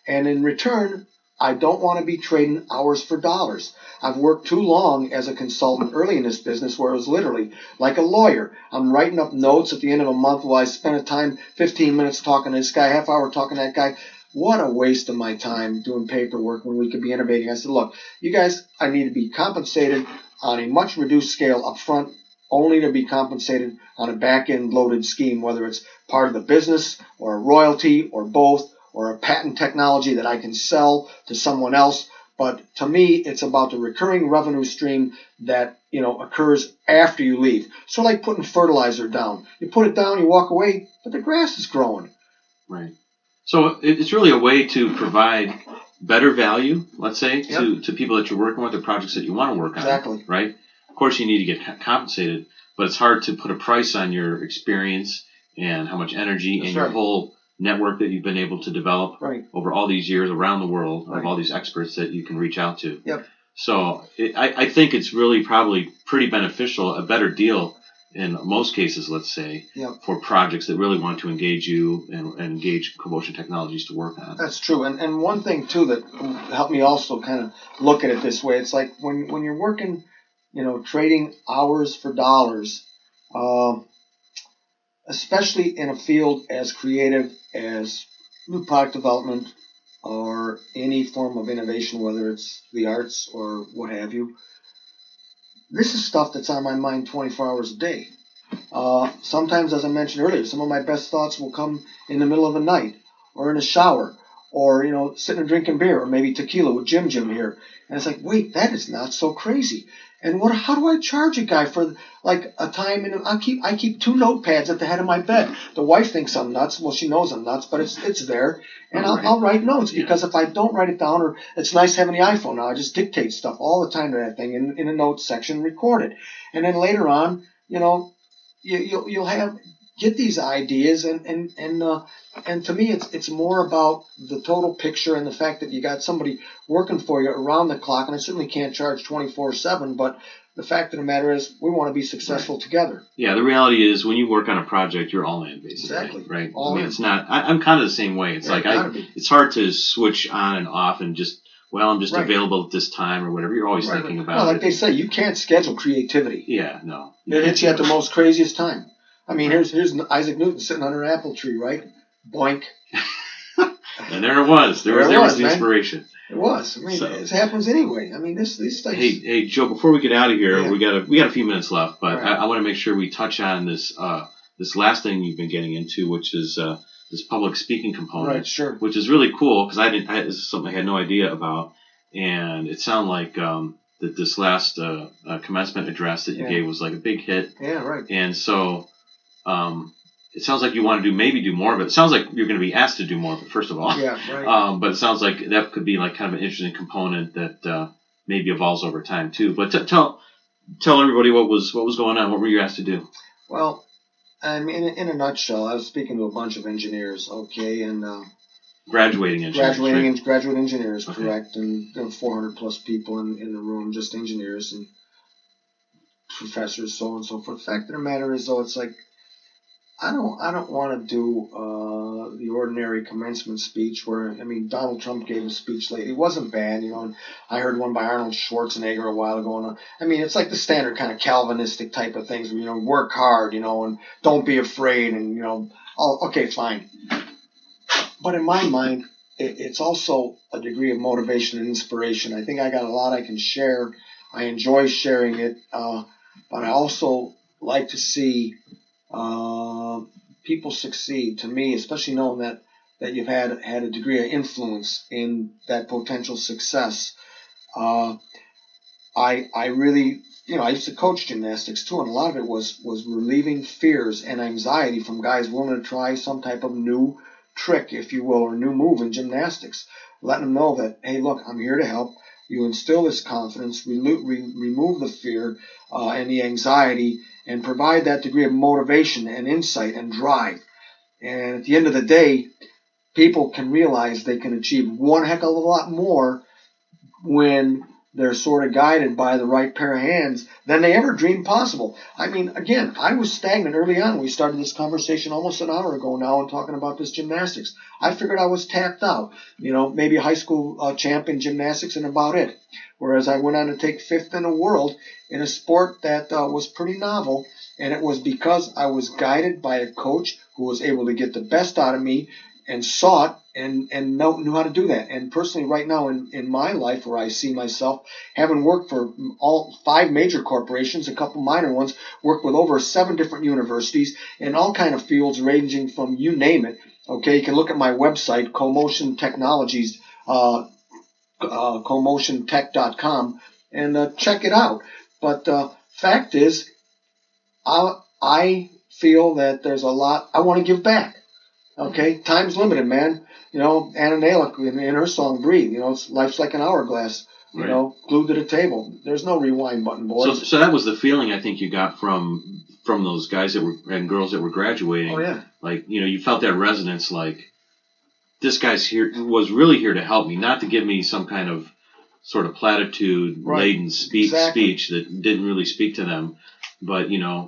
C: And in return, I don't want to be trading hours for dollars. I've worked too long as a consultant early in this business where it was literally like a lawyer. I'm writing up notes at the end of a month while I spend a time 15 minutes talking to this guy, half hour talking to that guy. What a waste of my time doing paperwork when we could be innovating. I said, look, you guys, I need to be compensated on a much reduced scale up front, only to be compensated on a back-end loaded scheme, whether it's part of the business or a royalty or both, or a patent technology that I can sell to someone else. But to me, it's about the recurring revenue stream that, occurs after you leave. So like putting fertilizer down. You put it down, you walk away, but the grass is growing.
B: Right. So it's really a way to provide better value, let's say, to people that you're working with, the projects that you want to work on.
C: Exactly.
B: Right? Of course, you need to get compensated, but it's hard to put a price on your experience and how much energy and your whole network that you've been able to develop over all these years around the world of all these experts that you can reach out to. Yep. So I think it's really probably pretty beneficial, a better deal in most cases, let's say, for projects that really want to engage you and engage KoMotion Technologies to work on.
C: That's true. And one thing, too, that helped me also kind of look at it this way, it's like when you're working, trading hours for dollars, especially in a field as creative as new product development, or any form of innovation, whether it's the arts or what have you, this is stuff that's on my mind 24 hours a day. Sometimes, as I mentioned earlier, some of my best thoughts will come in the middle of the night or in a shower or, sitting and drinking beer or maybe tequila with Jim here. And it's like, wait, that is not so crazy. And how do I charge a guy for like a time? And I keep 2 notepads at the head of my bed. The wife thinks I'm nuts. Well, she knows I'm nuts, but it's there. And I'll write notes because if I don't write it down, or it's nice having the iPhone now, I just dictate stuff all the time to that thing in a notes section, record it. And then later on, you'll get these ideas, and to me it's more about the total picture and the fact that you got somebody working for you around the clock. And I certainly can't charge 24/7, but the fact of the matter is we want to be successful together.
B: Yeah, the reality is when you work on a project, you're all in, basically.
C: Exactly.
B: Right?
C: All in.
B: It's not. I'm kind of the same way. It's it's hard to switch on and off and just. Well, I'm just available at this time or whatever. You're always thinking about
C: it. Well, like they say, you can't schedule creativity.
B: Yeah, no.
C: It hits you at the most craziest time. I mean, here's Isaac Newton sitting under an apple tree, right? Boink.
B: And there it was. There was the inspiration.
C: It was. I mean, it happens anyway. I mean, these things.
B: Hey, Joe. Before we get out of here, we got a few minutes left, but I want to make sure we touch on this last thing you've been getting into, which is this public speaking component.
C: Right. Sure.
B: Which is really cool because this is something I had no idea about, and it sounded like that this last commencement address that you gave was like a big hit.
C: Yeah. Right.
B: And so. It sounds like you want to do more of it. It sounds like you're going to be asked to do more of it, first of all.
C: Yeah, right.
B: But it sounds like that could be like kind of an interesting component that maybe evolves over time too. But tell everybody what was going on. What were you asked to do?
C: Well, I mean, in a nutshell, I was speaking to a bunch of engineers, okay, and
B: graduating engineers.
C: Graduate engineers, okay. Correct, and 400 plus people in the room, just engineers and professors, so on and so forth. The fact of the matter is, though, it's like. I don't want to do the ordinary commencement speech where, I mean, Donald Trump gave a speech lately. It wasn't bad, and I heard one by Arnold Schwarzenegger a while ago. And I mean, it's like the standard kind of Calvinistic type of things, work hard, and don't be afraid, and, okay, fine. But in my mind, it's also a degree of motivation and inspiration. I think I got a lot I can share. I enjoy sharing it, but I also like to see people succeed. To me, especially knowing that you've had a degree of influence in that potential success. I really, I used to coach gymnastics too, and a lot of it was relieving fears and anxiety from guys willing to try some type of new trick, if you will, or new move in gymnastics. Letting them know that, hey, look, I'm here to help. You instill this confidence, remove the fear and the anxiety, and provide that degree of motivation and insight and drive. And at the end of the day, people can realize they can achieve one heck of a lot more when they're sort of guided by the right pair of hands than they ever dreamed possible. I mean, again, I was stagnant early on. We started this conversation almost an hour ago now and talking about this gymnastics. I figured I was tapped out, maybe a high school champ in gymnastics and about it. Whereas I went on to take 5th in the world in a sport that was pretty novel, and it was because I was guided by a coach who was able to get the best out of me and saw it and knew how to do that. And personally, right now in my life, where I see myself, having worked for all 5 major corporations, a couple minor ones, worked with over 7 different universities in all kind of fields ranging from you name it. Okay, you can look at my website, KoMotion Technologies, KoMotionTech.com, and check it out. But fact is, I feel that there's a lot I want to give back. Okay, time's limited, man. Anna Nalick in her song "Breathe." Life's like an hourglass. Glued to the table. There's no rewind button, boys.
B: So that was the feeling I think you got from those guys and girls that were graduating.
C: Oh yeah.
B: Like you felt that resonance. Like this guy's here was really here to help me, not to give me some kind of sort of platitude-laden speech that didn't really speak to them. But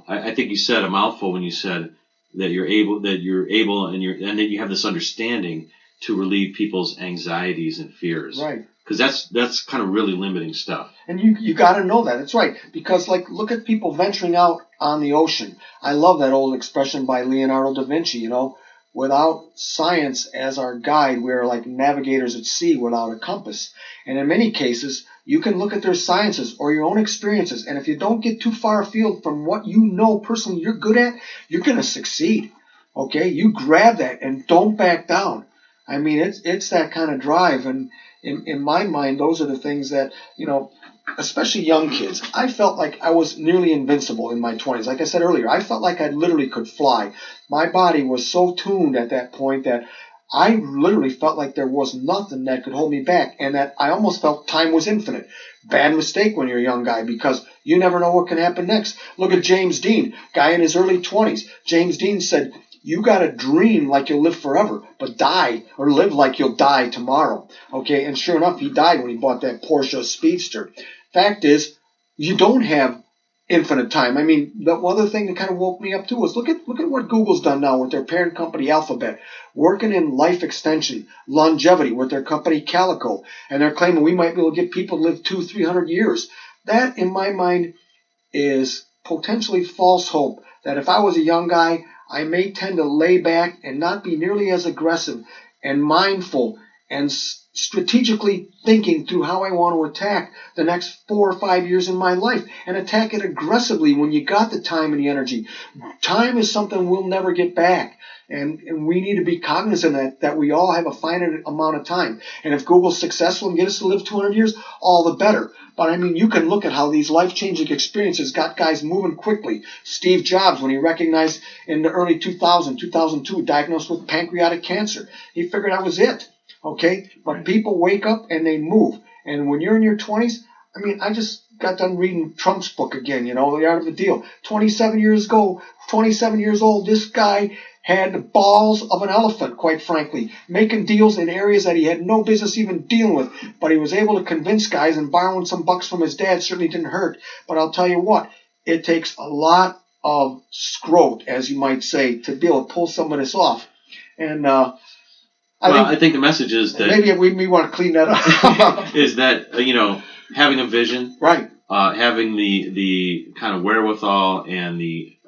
B: I think you said a mouthful when you said that you're able, and that you have this understanding to relieve people's anxieties and fears.
C: Right.
B: Because that's kind of really limiting stuff.
C: And you got to know that. It's right. Because, look at people venturing out on the ocean. I love that old expression by Leonardo da Vinci, without science as our guide, we're like navigators at sea without a compass. And in many cases, you can look at their sciences or your own experiences, and if you don't get too far afield from what you know personally you're good at, you're going to succeed. Okay? You grab that and don't back down. I mean, it's that kind of drive, and in my mind, those are the things that, especially young kids, I felt like I was nearly invincible in my 20s. Like I said earlier, I felt like I literally could fly. My body was so tuned at that point that I literally felt like there was nothing that could hold me back, and that I almost felt time was infinite. Bad mistake when you're a young guy, because you never know what can happen next. Look at James Dean, guy in his early 20s. James Dean said, you got to dream like you'll live forever, but die or live like you'll die tomorrow. Okay, and sure enough, he died when he bought that Porsche Speedster. Fact is, you don't have infinite time. I mean, the other thing that kind of woke me up too was look at what Google's done now with their parent company Alphabet, working in life extension, longevity with their company Calico, and they're claiming we might be able to get people to live 200-300 years. That, in my mind, is potentially false hope. That if I was a young guy, I may tend to lay back and not be nearly as aggressive and mindful and strategically thinking through how I want to attack the next 4 or 5 years in my life, and attack it aggressively when you got the time and the energy. Time is something we'll never get back, and we need to be cognizant that we all have a finite amount of time. And if Google's successful and get us to live 200 years, all the better. But I mean, you can look at how these life-changing experiences got guys moving quickly. Steve Jobs, when he recognized in the early 2002, diagnosed with pancreatic cancer, he figured that was it. Okay, but people wake up and they move. And when you're in your 20s, I mean, I just got done reading Trump's book again, The Art of the Deal. 27 years old, this guy had the balls of an elephant, quite frankly, making deals in areas that he had no business even dealing with. But he was able to convince guys, and borrowing some bucks from his dad certainly didn't hurt. But I'll tell you what, it takes a lot of scrote, as you might say, to be able to pull some of this off. And
B: I think the message is that
C: maybe we want to clean that up.
B: is that having a vision,
C: right?
B: Having the kind of wherewithal and the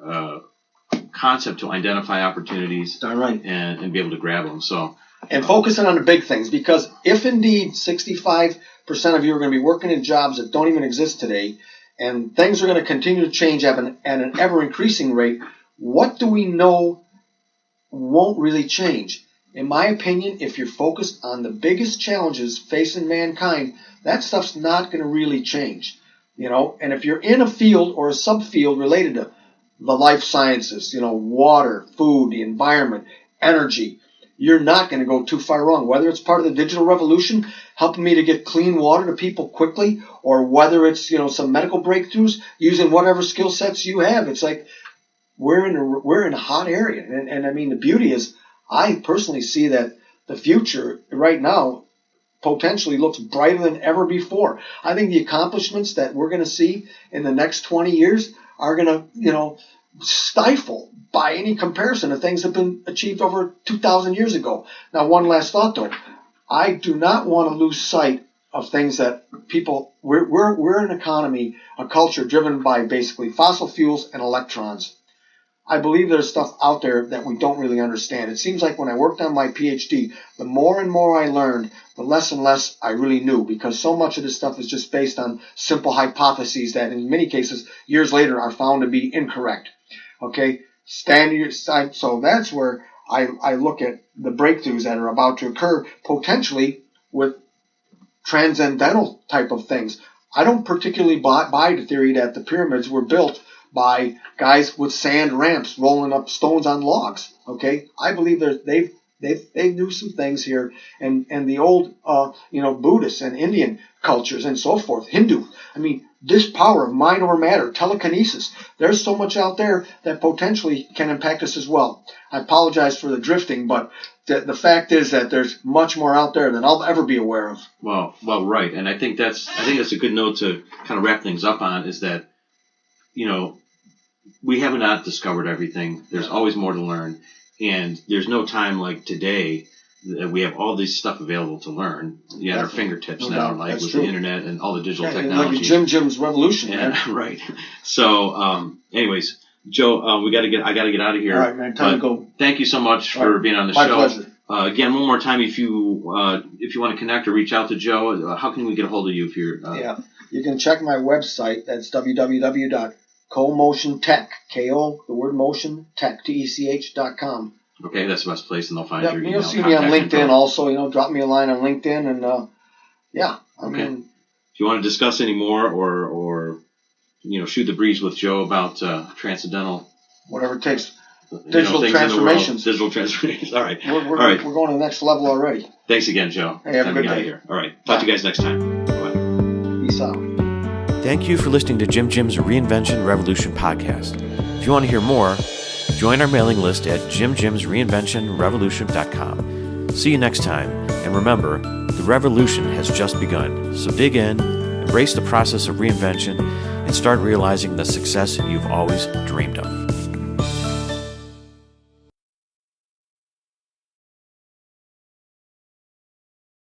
B: concept to identify opportunities,
C: right,
B: and be able to grab them. So,
C: and focusing on the big things, because if indeed 65% of you are going to be working in jobs that don't even exist today, and things are going to continue to change at an ever increasing rate, what do we know won't really change? In my opinion, if you're focused on the biggest challenges facing mankind, that stuff's not going to really change. And if you're in a field or a subfield related to the life sciences, water, food, the environment, energy, you're not going to go too far wrong. Whether it's part of the digital revolution, helping me to get clean water to people quickly, or whether it's, some medical breakthroughs using whatever skill sets you have. It's like we're in a hot area. And I mean, the beauty is, I personally see that the future right now potentially looks brighter than ever before. I think the accomplishments that we're going to see in the next 20 years are going to, stifle by any comparison to things that have been achieved over 2,000 years ago. Now, one last thought, though. I do not want to lose sight of things that we're an economy, a culture driven by basically fossil fuels and electrons. I believe there's stuff out there that we don't really understand. It seems like when I worked on my PhD, the more and more I learned, the less and less I really knew, because so much of this stuff is just based on simple hypotheses that in many cases, years later, are found to be incorrect. Okay? So that's where I look at the breakthroughs that are about to occur, potentially with transcendental type of things. I don't particularly buy the theory that the pyramids were built by guys with sand ramps rolling up stones on logs. Okay, I believe they knew some things here, and the old Buddhist and Indian cultures and so forth, Hindu. I mean, this power of mind over matter, telekinesis. There's so much out there that potentially can impact us as well. I apologize for the drifting, but the fact is that there's much more out there than I'll ever be aware of.
B: Well, right, and I think that's a good note to kind of wrap things up on, is that we have not discovered everything. There's always more to learn, and there's no time like today that we have all this stuff available to learn at our fingertips now, like with the internet and all the digital technology.
C: Like Jim's revolution,
B: right? So, anyways, Joe, I got to get out of here.
C: All right, man. Time to go.
B: Thank you so much for being on the
C: My
B: show.
C: pleasure.
B: Again, one more time, if you want to connect or reach out to Joe, how can we get a hold of you if you're?
C: You can check my website. That's www.KoMotion the word motion, tech, TECH.com.
B: Okay, that's the best place, and they'll find your email.
C: You'll see me on LinkedIn also. Drop me a line on LinkedIn, and I mean,
B: if you want to discuss any more or shoot the breeze with Joe about transcendental,
C: whatever it takes, digital transformations.
B: Digital transformations. All right.
C: We're
B: All right.
C: We're going to the next level already.
B: Thanks again, Joe.
C: Hey, have a good day.
B: Here. All right. Talk to you guys next time. Bye.
C: Peace out.
D: Thank you for listening to Jim Jim's Reinvention Revolution podcast. If you want to hear more, join our mailing list at jimjimsreinventionrevolution.com. See you next time, and remember, the revolution has just begun. So dig in, embrace the process of reinvention, and start realizing the success you've always dreamed of.